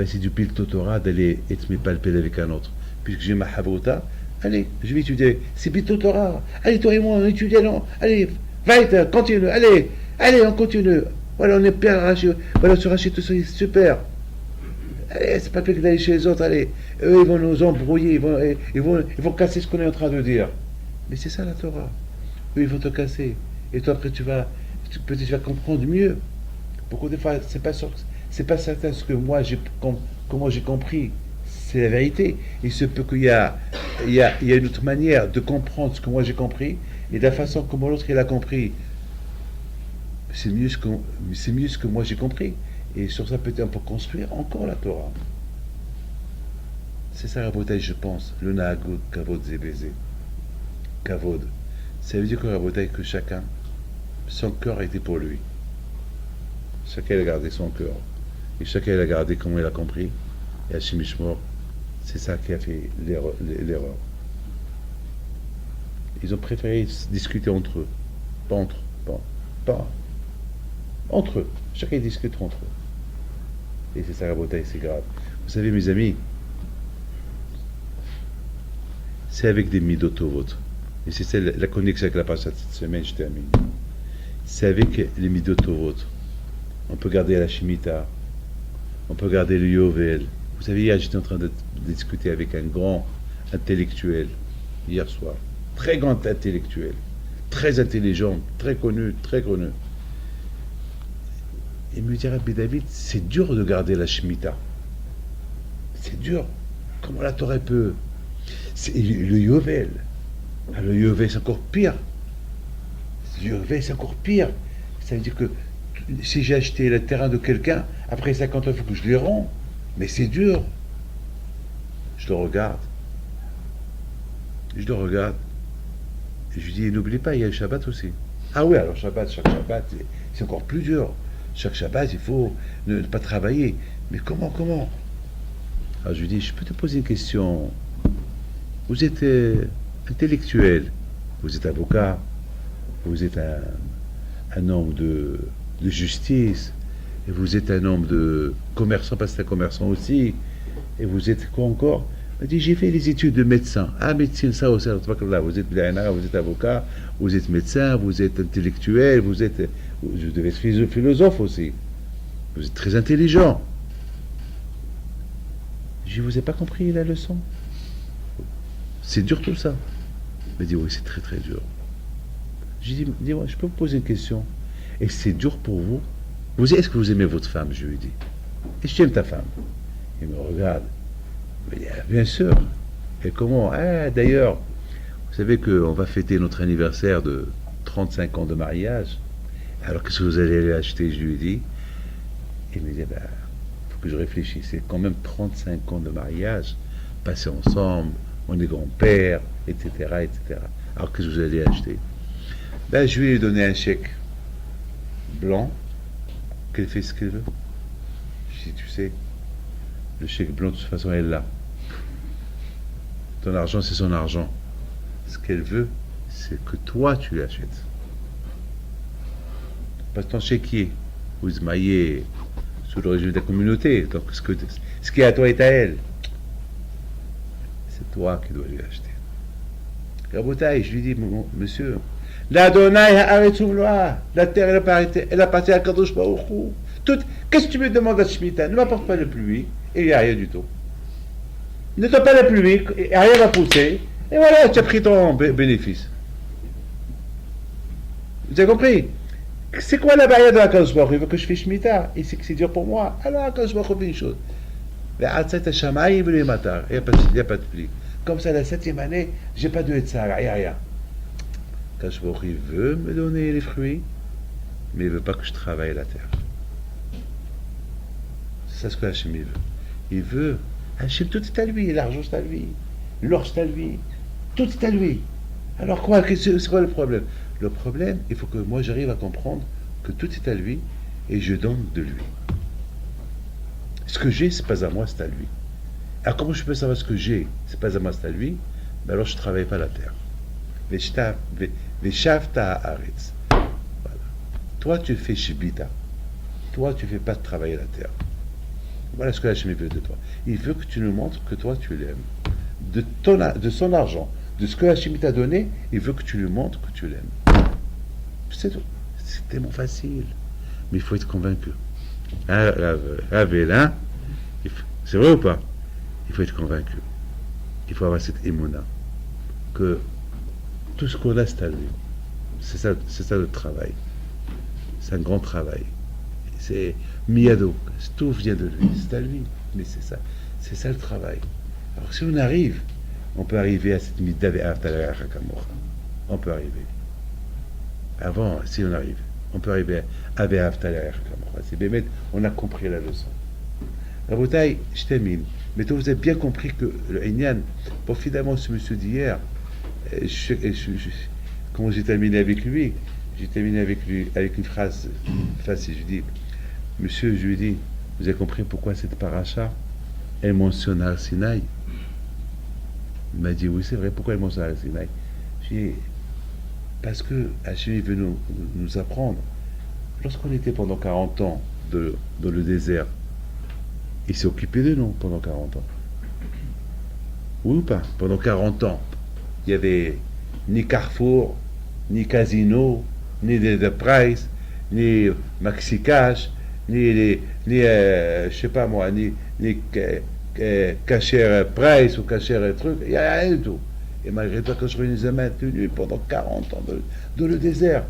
c'est du pilto Torah d'aller être palpé avec un autre. Puisque j'ai ma havota, allez, je vais étudier. C'est pilto Torah. Allez, toi et moi, on étudie, non? Allez, va, continue, allez, on continue. Voilà, on est bien arraché. Voilà, sur Rachid, tout ça, c'est super. Allez, c'est pas plus que d'aller chez les autres, allez. Eux, ils vont nous embrouiller, ils vont casser ce qu'on est en train de dire. Mais c'est ça la Torah. Eux, ils vont te casser. Et toi, après, peut-être tu vas comprendre mieux. Beaucoup de fois, c'est pas certain ce que comment j'ai compris. C'est la vérité. Il se peut qu'il y a une autre manière de comprendre ce que moi j'ai compris, et de la façon comment l'autre il a compris. C'est mieux ce que moi j'ai compris. Et sur ça, peut-être on peut construire encore la Torah. C'est ça la bouteille, je pense. Le Nahagod, Kavod, Zébézé. Kavod. Ça veut dire que la bouteille, que chacun, son cœur était pour lui. Chacun a gardé son cœur. Et chacun a gardé comment il a compris. Et Hachim Ishmor, c'est ça qui a fait l'erreur. Ils ont préféré discuter entre eux. Pas entre eux. Pas entre eux. Chacun discute entre eux. Et c'est ça la bataille, c'est grave. Vous savez, mes amis, c'est avec des midotovot. Et c'est ça la connexion avec la parasha de cette semaine, je termine. C'est avec les midotovot. On peut garder la Shemitah, on peut garder le Yovel. Vous savez, hier, j'étais en train de discuter avec un grand intellectuel, hier soir. Très grand intellectuel, très intelligent, très connu, très connu. Il me dit, Rabbi David, c'est dur de garder la Shemitah. C'est dur. Comment la Torah peut... Le Yovel. Le Yovel, c'est encore pire. Le Yovel, c'est encore pire. Ça veut dire que si j'ai acheté le terrain de quelqu'un, après 50 ans, il faut que je les rends. Mais c'est dur. Je le regarde. Je le regarde. Et je lui dis, n'oublie pas, il y a le Shabbat aussi. Ah oui, alors chaque Shabbat, c'est encore plus dur. Chaque Shabbat, il faut ne pas travailler. Mais comment Alors je lui dis, je peux te poser une question. Vous êtes intellectuel, vous êtes avocat, vous êtes un homme de justice, et vous êtes un homme de commerçant, parce que c'est un commerçant aussi, et vous êtes quoi encore? Il m'a dit, j'ai fait les études de médecin. Ah, médecine, ça aussi, c'est pas comme là, vous êtes avocat, vous êtes médecin, vous êtes intellectuel, vous devez être philosophe aussi. Vous êtes très intelligent. Je ne vous ai pas compris la leçon. C'est dur tout ça. Il m'a dit, oui, c'est très très dur. J'ai dit, dis-moi, je peux vous poser une question. Et c'est dur pour vous? Est-ce que vous aimez votre femme? Je lui ai dit. Est-ce que tu aimes ta femme? Il me regarde. Il me dit, ah, bien sûr. Et comment? Ah, d'ailleurs, vous savez qu'on va fêter notre anniversaire de 35 ans de mariage. Alors qu'est-ce que vous allez aller acheter? Je lui ai dit. Il me dit, ben, faut que je réfléchisse. C'est quand même 35 ans de mariage, passés ensemble, on est grand-père, etc., etc. Alors qu'est-ce que vous allez acheter? Ben, je lui ai donné un chèque blanc, qu'elle fait ce qu'elle veut. Je dis, tu sais, le chèque blanc, de toute façon, elle l'a. Ton argent, c'est son argent. Ce qu'elle veut, c'est que toi, tu l'achètes. Pas ton chéquier. Vous maillez sous le régime de la communauté. Donc, ce qui est à toi est à elle. C'est toi qui dois lui acheter. Rabotaï, je lui dis, monsieur, la Donaï la terre, elle appartient à Kadosh Baruch Hu. Qu'est-ce que tu me demandes à Shemitah? Ne m'apporte pas de pluie, et il n'y a rien du tout. Ne t'as pas la pluie, et rien va pousser, et voilà, tu as pris ton bénéfice. Vous avez compris? C'est quoi la barrière de la Kadosh Baruch Hu? Il veut que je fasse Shemitah, et c'est que c'est dur pour moi. Alors, Kadosh Baruch Hu fait une chose. Il n'y a pas de pluie. Comme ça, la 7e année, j'ai pas de Hetzara, il n'y a rien. Kadosh Baruch Hu veut me donner les fruits, mais il ne veut pas que je travaille la terre. C'est ça ce que Hachem veut. Il veut. Hachem, tout est à lui. L'argent, c'est à lui. L'or, c'est à lui. Tout est à lui. Alors quoi? C'est quoi le problème? Le problème, il faut que moi j'arrive à comprendre que tout est à lui et je donne de lui. Ce que j'ai, c'est pas à moi, c'est à lui. Alors comment je peux savoir ce que j'ai, c'est pas à moi, c'est à lui? Ben alors je ne travaille pas la terre. Veshavta haaretz. Voilà. Toi, tu fais shibita. Toi, tu ne fais pas de travailler la terre. Voilà ce que Hachem veut de toi. Il veut que tu nous montres que toi, tu l'aimes. De son argent, de ce que Hachem t'a donné, il veut que tu lui montres que tu l'aimes. C'est tout. C'est tellement facile. Mais il faut être convaincu. Là, c'est vrai ou pas? Il faut être convaincu. Il faut avoir cette émouna. Que tout ce qu'on a, c'est à lui. C'est ça le travail. C'est un grand travail. C'est Miyado. Tout vient de lui. C'est à lui. Mais c'est ça. C'est ça le travail. Alors si on arrive, on peut arriver à cette Midda ve'ahavta l'chakamor. On peut arriver. Avant, si on arrive, on peut arriver à ve'ahavta l'chakamor. C'est Bémet, on a compris la leçon. Rabotaï, je termine. Mais vous avez bien compris que le Inyan, pour finalement ce monsieur d'hier, comment j'ai terminé avec lui? J'ai terminé avec lui avec une phrase facile. Je dis, monsieur, je lui dis, vous avez compris pourquoi cette paracha? elle mentionne Har Sinaï. Il m'a dit, oui, c'est vrai, pourquoi elle mentionne Har Sinaï? J'ai dit, parce que Hachem veut nous apprendre. Lorsqu'on était pendant 40 ans dans le désert, il s'est occupé de nous pendant 40 ans. Oui ou pas? Pendant 40 ans, il n'y avait ni Carrefour, ni Casino, ni The Price, ni Maxi Cash, je sais pas moi, ni Cashier Price ou Cashier truc, il n'y a rien du tout. Et malgré tout, quand je nous a maintenus pendant 40 ans dans le désert,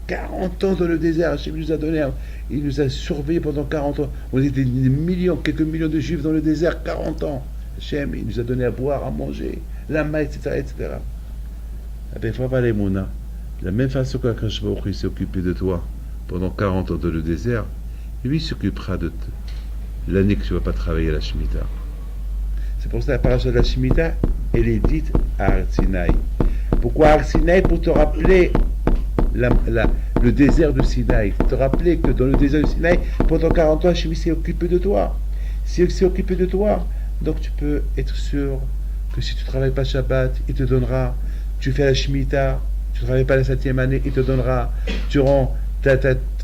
40 ans dans le désert, Hachem nous a donné, il nous a surveillés pendant 40 ans. On était des millions, quelques millions de juifs dans le désert, 40 ans. Hachem, il nous a donné à boire, à manger, la main, etc., etc. Eh bien, il faut avoir les mounas. De la même façon qu'Akash Baruch il s'est occupé de toi pendant 40 ans dans le désert, lui s'occupera de l'année que tu ne vas pas travailler à la Shemitah. C'est pour ça que la paracha de la Shemitah, elle est dite à Har Sinaï. Pourquoi Har Sinaï? Pour te rappeler le désert de Sinaï. Te rappeler que dans le désert de Sinaï, pendant 40 ans, Hachem s'est occupé de toi. S'il s'est occupé de toi, donc tu peux être sûr que si tu ne travailles pas Shabbat, il te donnera. Tu fais la Shemitah, tu ne travailles pas la 7e année, il te donnera. Tu rends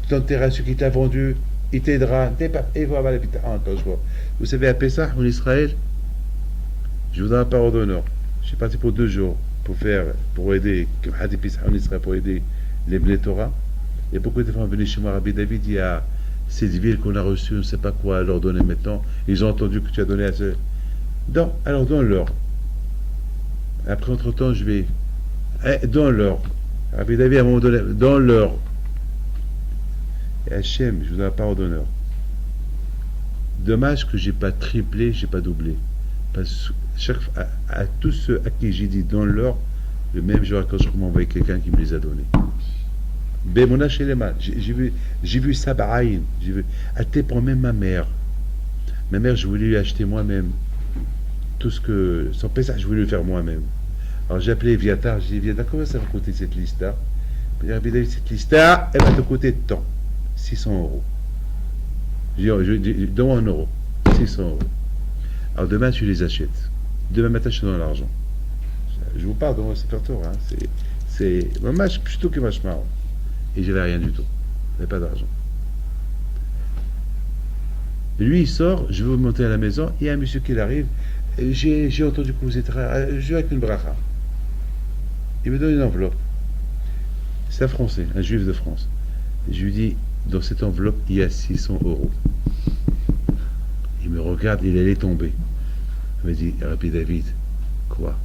ton terrain, ce qui t'a vendu, il t'aidera. Et voilà, vous savez, à Pessah, en Israël, je vous donne la parole d'honneur. Je suis parti pour 2 jours pour aider, comme Hadi Pessah en Israël, pour aider les Bnei Torah. Il y a beaucoup de femmes venues chez moi, Rabbi David, il y a cette ville qu'on a reçue, on ne sait pas quoi leur donner maintenant. Ils ont entendu que tu as donné à ce. Alors donne-leur. Après, entre-temps, je vais. Donne-leur. Rabbi David, à un moment donné, donne-leur. Et Hachem, je vous donne la parole d'honneur. Dommage que j'ai pas triplé, j'ai pas doublé. Parce que à tous ceux à qui j'ai dit donne-leur, le même jour quand je m'envoie quelqu'un qui me les a donnés. Bémona chez les mains. J'ai vu ça baraïn. J'ai vu. Athée pour même ma mère. Ma mère, je voulais lui acheter moi-même. Tout ce que. Sans Pessah, je voulais le faire moi-même. Alors j'ai appelé Viatar, j'ai dit Viatar, comment ça va coûter cette liste-là? Il m'a dit cette liste-là, elle va te coûter tant. 600 euros. J'ai dit, donne-moi 1 euro. 600 euros. Alors demain, tu les achètes. Demain matin, je te donne l'argent. Je vous parle de mon récepteur, hein. C'est. Moi, je suis plutôt que moi, je marre. Et j'avais rien du tout. J'avais pas d'argent. Et lui, il sort, je veux monter à la maison, il y a un monsieur qui arrive, j'ai entendu que vous êtes je vais avec une bracha. Il me donne une enveloppe. C'est un Français, un juif de France. Et je lui dis, dans cette enveloppe, il y a 600 euros. Il me regarde, il allait tomber. Il me dit, Rabbi David, quoi?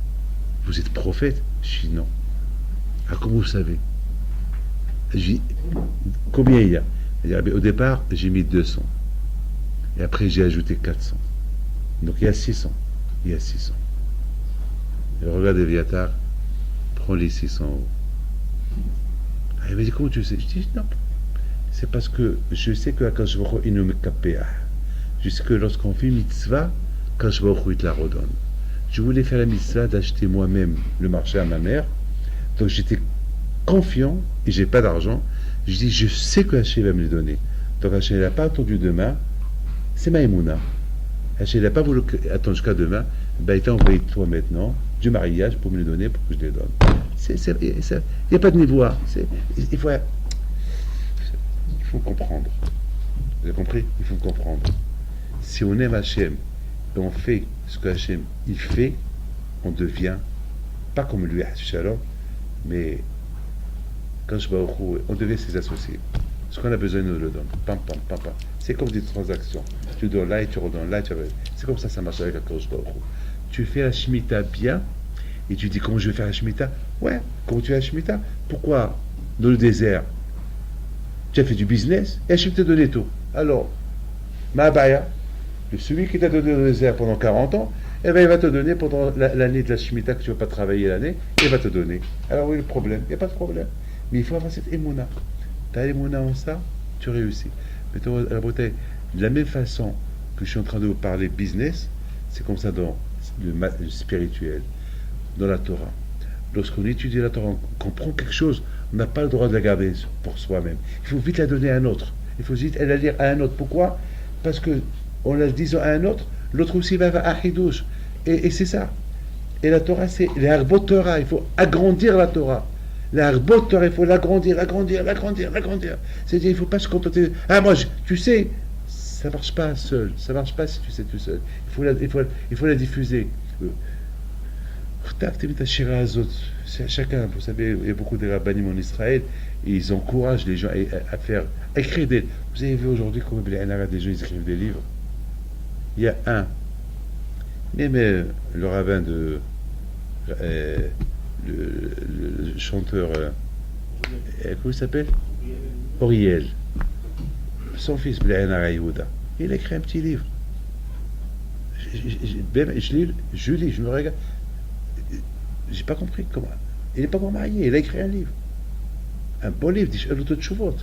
Vous êtes prophète? Je dis non. Ah, comment vous savez? Je dis, combien il y a? Il dit, au départ, j'ai mis 200. Et après, j'ai ajouté 400. Donc, il y a 600. Il y a 600. Et regarde Eviatar, prends les 600 euros. Ah, il m'a dit, comment tu sais? Je dis, non. C'est parce que je sais que quand je vois, il ne me capé. Je sais que lorsqu'on fait mitzvah, quand je vois, il te la redonne. Je voulais faire la mitzvah d'acheter moi-même le marché à ma mère. Donc, j'étais confiant et j'ai pas d'argent. Je dis, je sais que Hachem va me les donner. Donc Hachem n'a pas attendu demain. C'est Maïmouna. Hachem n'a pas voulu attendre jusqu'à demain. Ben, il t'a envoyé toi maintenant du mariage pour me les donner, pour que je les donne. Il n'y a pas de niveau. Il faut comprendre. Vous avez compris? Il faut comprendre. Si on aime Hachem et on fait ce que Hachem il fait, on devient pas comme lui, Shalom, mais quand je vais on devient ses associés. Ce qu'on a besoin, nous le donne. Pam, pam, pam, pam. C'est comme des transactions. Tu donnes là et tu redonnes là. C'est comme ça marche avec la Kadosh Baruch Hu. Tu fais la Shemitah bien et tu dis comment je vais faire la Shemitah? Ouais, comment tu fais la Shemitah? Pourquoi dans le désert tu as fait du business et Hachem t'a donné tout. Alors, Ma'abaya, celui qui t'a donné dans le désert pendant 40 ans, eh ben, il va te donner pendant l'année de la Shemitah que tu ne vas pas travailler l'année, il va te donner. Alors oui, le problème, il n'y a pas de problème. Mais il faut avoir cette émouna. Tu as l'émouna en ça, tu réussis. Mais la beauté, de la même façon que je suis en train de vous parler business, c'est comme ça dans le spirituel, dans la Torah. Lorsqu'on étudie la Torah, on comprend quelque chose, on n'a pas le droit de la garder pour soi-même. Il faut vite la donner à un autre. Il faut vite la lire à un autre. Pourquoi? Parce que en la disant à un autre, l'autre aussi va à Hidouche. Et c'est ça. Et la Torah, c'est les Harbot Torah. Il faut agrandir la Torah. La Harbot Torah, il faut l'agrandir, l'agrandir, l'agrandir, l'agrandir. C'est-à-dire, il ne faut pas se contenter. Ah, moi, tu sais, ça ne marche pas seul. Ça ne marche pas si tu sais tout seul. Il faut la diffuser. Chacun, vous savez, il y a beaucoup de rabbinim en Israël, et ils encouragent les gens à faire, à écrire des. Vous avez vu aujourd'hui comment des gens ils écrivent des livres. Il y a un, même le rabbin de, le chanteur, comment il s'appelle? Auriel. Son fils, Blaina Yehuda. Il a écrit un petit livre. Je lis, je me regarde. J'ai pas compris comment. Il n'est pas encore marié, il a écrit un livre. Un bon livre, dit Shalutot Shuvot.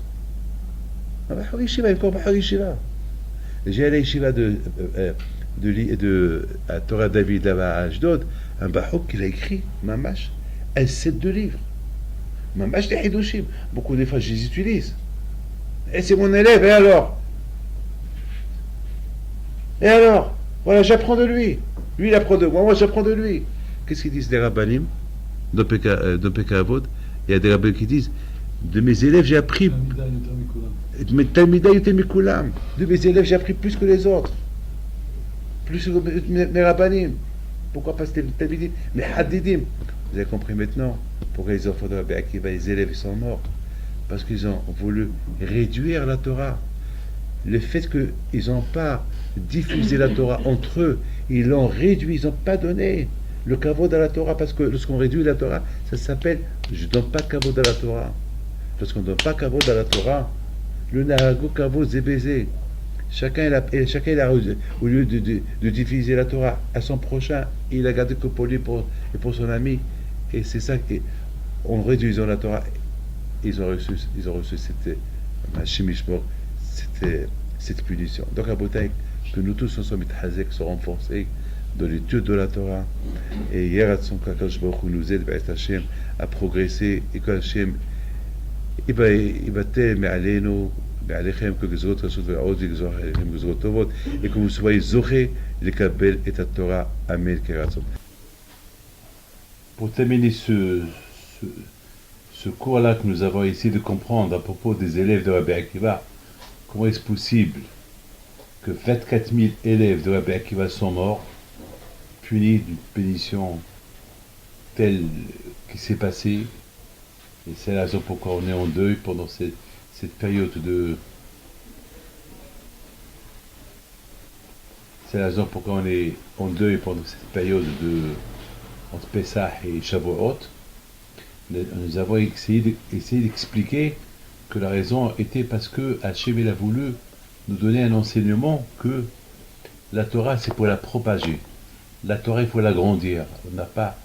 J'ai allé à Yeshiva à Torah David là-bas à Ashdod, un bahouk qu'il a écrit, Mamash, un set de livres. Mamash des Hidushim. Beaucoup des fois, je les utilise. Et c'est mon élève, et alors? Et alors? Voilà, j'apprends de lui. Lui, il apprend de moi, moi, j'apprends de lui. Qu'est-ce qu'ils disent les rabbanim dans Peka Avod? Il y a des rabbins qui disent de mes élèves, j'ai appris. De mes élèves, j'ai appris plus que les autres. Plus que mes rabbanim. Pourquoi pas c'était Talmidim? Mais Hadidim. Vous avez compris maintenant pourquoi les enfants de Rabbi Akiva, les élèves, ils sont morts. Parce qu'ils ont voulu réduire la Torah. Le fait qu'ils n'ont pas diffusé la Torah entre eux, ils l'ont réduit, ils n'ont pas donné le kavod à la Torah, parce que lorsqu'on réduit la Torah, ça s'appelle je ne donne pas kavod à la Torah. Lorsqu'on ne donne pas kavod à la Torah, le narago kavod c'est baisé. Chacun il a au lieu de diffuser la Torah à son prochain, il a gardé que pour lui et pour son ami. Et c'est ça en réduisant la Torah, ils ont reçu cette punition. Donc à Botaï, que nous tous ensemble mitchazek, se renforcer dans l'étude de la Torah, et Yeratson Kakadosh Baruch Hu nous aide Hashem à progresser, et que Hashem יבטא מעלינו, מעליכם כגזרות רשות ועוד יגזור עליכם גזרות טובות, et que vous soyez זוכה לקבל את התורה, אמן כן רצון. Pour terminer ce cours-là que nous avons essayé de comprendre à propos des élèves de Rabbi Akiva, comment est-ce possible que 24 000 élèves de Rabbi Akiva sont morts, punis d'une punition telle qui s'est passée, et c'est la raison pourquoi on est en deuil pendant cette période de... C'est la raison pourquoi on est en deuil pendant cette période entre Pessah et Shavuot. Nous avons essayé d'expliquer que la raison était parce que Hachem a voulu nous donner un enseignement que la Torah c'est pour la propager. La Torah il faut l'agrandir. On n'a pas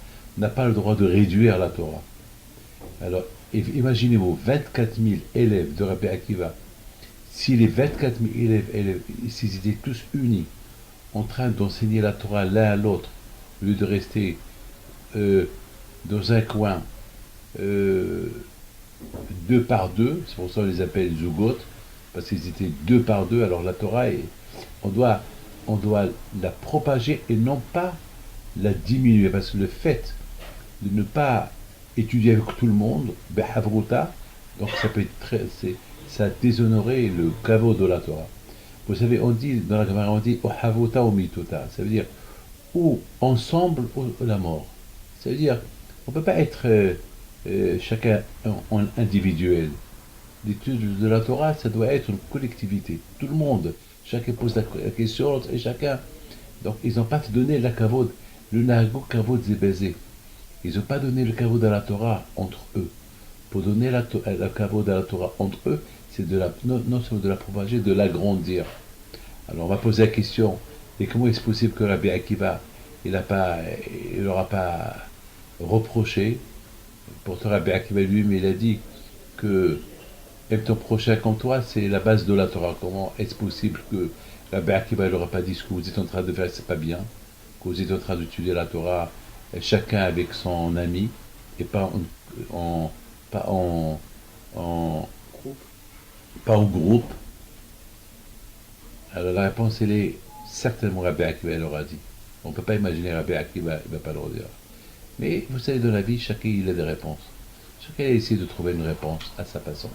le droit de réduire la Torah. Alors imaginez-vous 24 000 élèves de Rabbi Akiva. Si les 24 000 élèves s'ils étaient tous unis en train d'enseigner la Torah l'un à l'autre, au lieu de rester dans un coin deux par deux, c'est pour ça qu'on les appelle Zugot, parce qu'ils étaient deux par deux, alors la Torah, on doit la propager et non pas la diminuer, parce que le fait de ne pas étudier avec tout le monde, donc ça peut être ça a déshonoré le kavod de la Torah. Vous savez, on dit, dans la Gemara, on dit Ohavota ou mitota, ça veut dire ou ensemble ou la mort. Ça veut dire, on ne peut pas être chacun en individuel. L'étude de la Torah, ça doit être une collectivité. Tout le monde, chacun pose la question, et chacun. Donc, ils n'ont pas donné la kavod, le nago kavod zébézé. Ils n'ont pas donné le kavod à la Torah entre eux. Pour donner la kavod à la Torah entre eux, c'est non seulement de la propager, de l'agrandir. Alors, on va poser la question, et comment est-ce possible que Rabbi Akiva, il n'aura pas reproché? Pourtant, Rabbi Akiva lui-même, il a dit que aime ton prochain comme toi, c'est la base de la Torah. Comment est-ce possible que Rabbi Akiva n'aura pas dit ce que vous êtes en train de faire, c'est pas bien, que vous êtes en train d'étudier la Torah, chacun avec son ami, et pas en groupe. Alors la réponse, elle est certainement Rabbi Akiva leur a dit. On ne peut pas imaginer Rabbi Akiva, il ne va pas leur dire. Mais vous savez, dans la vie, chacun il a des réponses. Chacun a essayé de trouver une réponse à sa façon.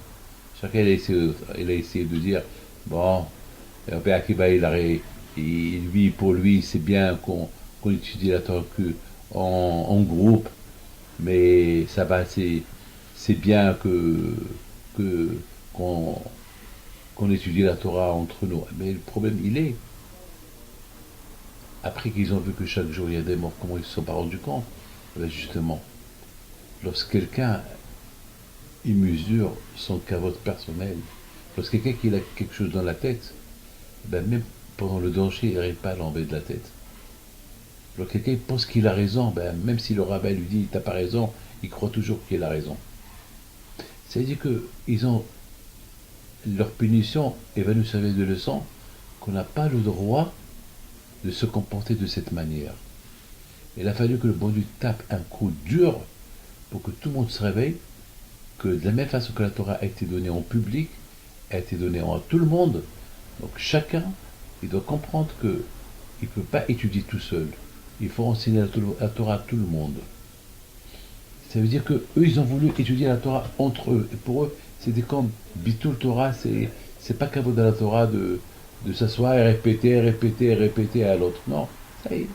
Chacun il a essayé de dire, bon, Rabbi Akiva, lui, pour lui, c'est bien qu'on étudie la Torah en groupe, mais ça va, c'est bien que, qu'on, qu'on étudie la Torah entre nous. Mais le problème, il est, après qu'ils ont vu que chaque jour il y a des morts, comment ils ne se sont pas rendus compte? Eh bien, justement, lorsque quelqu'un il mesure son cavote personnel, lorsque quelqu'un qui a quelque chose dans la tête, eh bien, même pendant le danger, il n'arrive pas à l'enlever de la tête. Lorsque quelqu'un pense qu'il a raison, ben, même si le rabbin lui dit t'as pas raison, il croit toujours qu'il a raison. C'est-à-dire qu'ils ont leur punition et va nous servir de leçon qu'on n'a pas le droit de se comporter de cette manière. Il a fallu que le bon Dieu tape un coup dur pour que tout le monde se réveille, que de la même façon que la Torah a été donnée en public, a été donnée à tout le monde. Donc chacun, il doit comprendre qu'il ne peut pas étudier tout seul. Il faut enseigner la Torah à tout le monde. Ça veut dire qu'eux, ils ont voulu étudier la Torah entre eux. Et pour eux, c'était comme Bitul Torah, c'est pas qu'à de la Torah de s'asseoir et répéter à l'autre. Non, ça y est.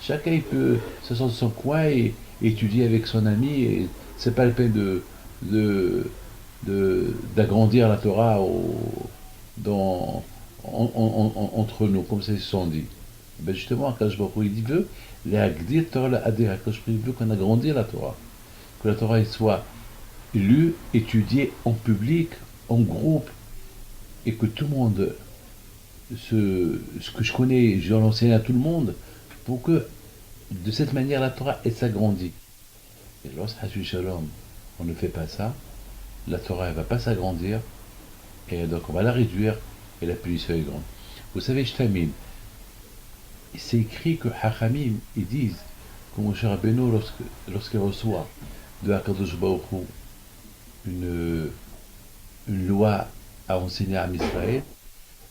Chacun il peut s'asseoir dans son coin et étudier avec son ami. Et c'est pas le peine d'agrandir la Torah entre nous, comme ça ils se sont dit. Ben justement, Akash Baruch Hu, il veut les Agdir Torah la Adir. Akash Baruch Hu, il veut qu'on agrandisse la Torah. Que la Torah soit lue, étudiée en public, en groupe, et que tout le monde, ce que je connais, je l'enseigne à tout le monde, pour que de cette manière la Torah elle s'agrandit. Et lorsque Hashu Shalom, on ne fait pas ça, la Torah elle va pas s'agrandir, et donc on va la réduire, et la punition est grande. Vous savez, Shtamim, c'est écrit que Hachamim, ils disent que Moshe Rabbeinu, lorsqu'il reçoit de Hakadosh Baruch Hu une loi à enseigner à Israël,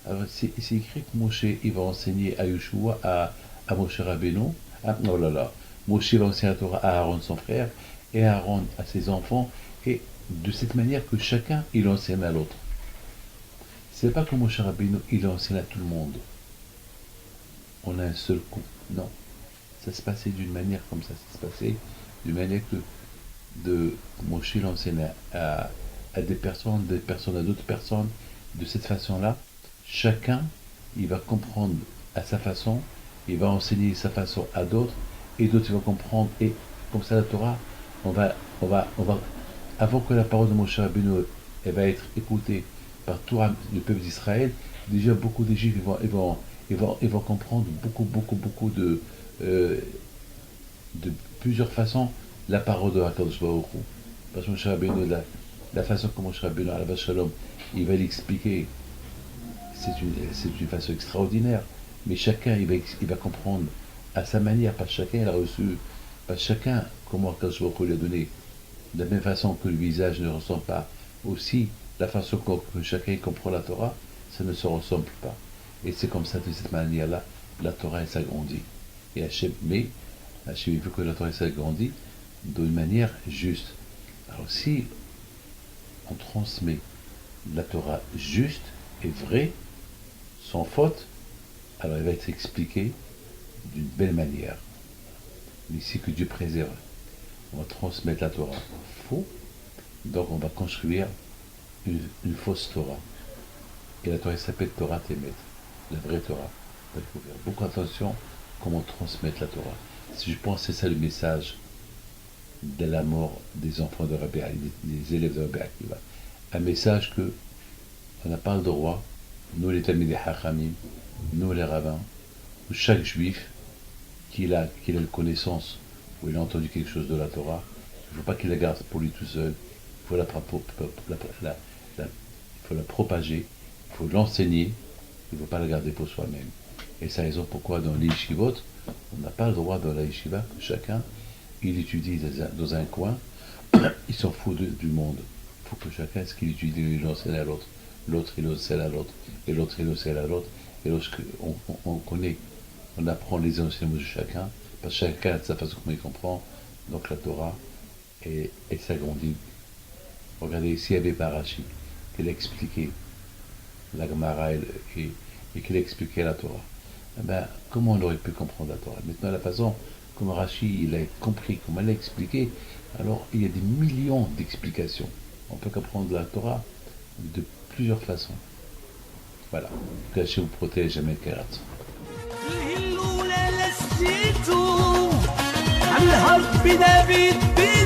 alors c'est écrit que Moshe il va enseigner à Yeshua, à Moshe Rabbeinu, Moshe va enseigner la Torah à Aaron son frère, et Aaron à ses enfants, et de cette manière que chacun il enseigne à l'autre. C'est pas que Moshe Rabbeinu il enseigne à tout le monde. On a un seul coup. Non. Ça se passait d'une manière comme ça. Ça se passait d'une manière que Moshe l'enseigne à des personnes à d'autres personnes. De cette façon-là, chacun, il va comprendre à sa façon, il va enseigner sa façon à d'autres, et d'autres, ils vont comprendre. Et comme ça, la Torah, on va, avant que la parole de Moshe Rabbeinu, elle va être écoutée par tout le peuple d'Israël, déjà beaucoup de Juifs, ils vont comprendre beaucoup de plusieurs façons la parole de HaKadosh Baruch Hu. Parce que Moshe Rabbeinu, la façon que Moshe Rabbeinu, Alav Shalom, il va l'expliquer, c'est une façon extraordinaire. Mais chacun, il va comprendre à sa manière, pas chacun il a reçu, pas chacun, comment HaKadosh Baruch Hu lui a donné, de la même façon que le visage ne ressemble pas, aussi la façon que chacun comprend la Torah, ça ne se ressemble pas. Et c'est comme ça, de cette manière-là, la Torah s'agrandit. Et Hachem il veut que la Torah s'agrandit d'une manière juste. Alors si on transmet la Torah juste et vraie, sans faute, alors elle va être expliquée d'une belle manière. Mais ici que Dieu préserve, on va transmettre la Torah faux, donc on va construire une fausse Torah. Et la Torah s'appelle Torah Temet, la vraie Torah. Donc il faut faire beaucoup attention comment transmettre la Torah. Si je pense que c'est ça le message de la mort des enfants de Rabbi Ali, des élèves de Rabbi Akiva. Un message que on n'a pas le droit, nous les Talmidei Hachamim, nous les rabbins, ou chaque juif qu'il a une connaissance ou il a entendu quelque chose de la Torah, il ne faut pas qu'il la garde pour lui tout seul, il faut la propager, il faut l'enseigner, il ne faut pas la garder pour soi-même. Et c'est la raison pourquoi dans les yeshivot, on n'a pas le droit dans la yeshiva que chacun, il étudie dans un coin, il s'en fout du monde. Il faut que chacun, ce qu'il étudie, il l'enseigne à l'autre. l'autre il enseigne à l'autre, et l'autre il enseigne à l'autre, et lorsqu'on connaît, on apprend les enseignements de chacun, parce que chacun a sa façon comment il comprend, donc la Torah, et elle s'agrandit. Regardez, ici il y avait Barachi, qu'elle expliquait la Gemara et qu'il expliquait la Torah. Eh ben, comment on aurait pu comprendre la Torah? Maintenant, la façon comme Rashi il a compris, comme elle a expliqué, alors il y a des millions d'explications. On peut comprendre la Torah de plusieurs façons. Voilà. Que Hachem vous protège, Amen Kerat. الهرب نبيت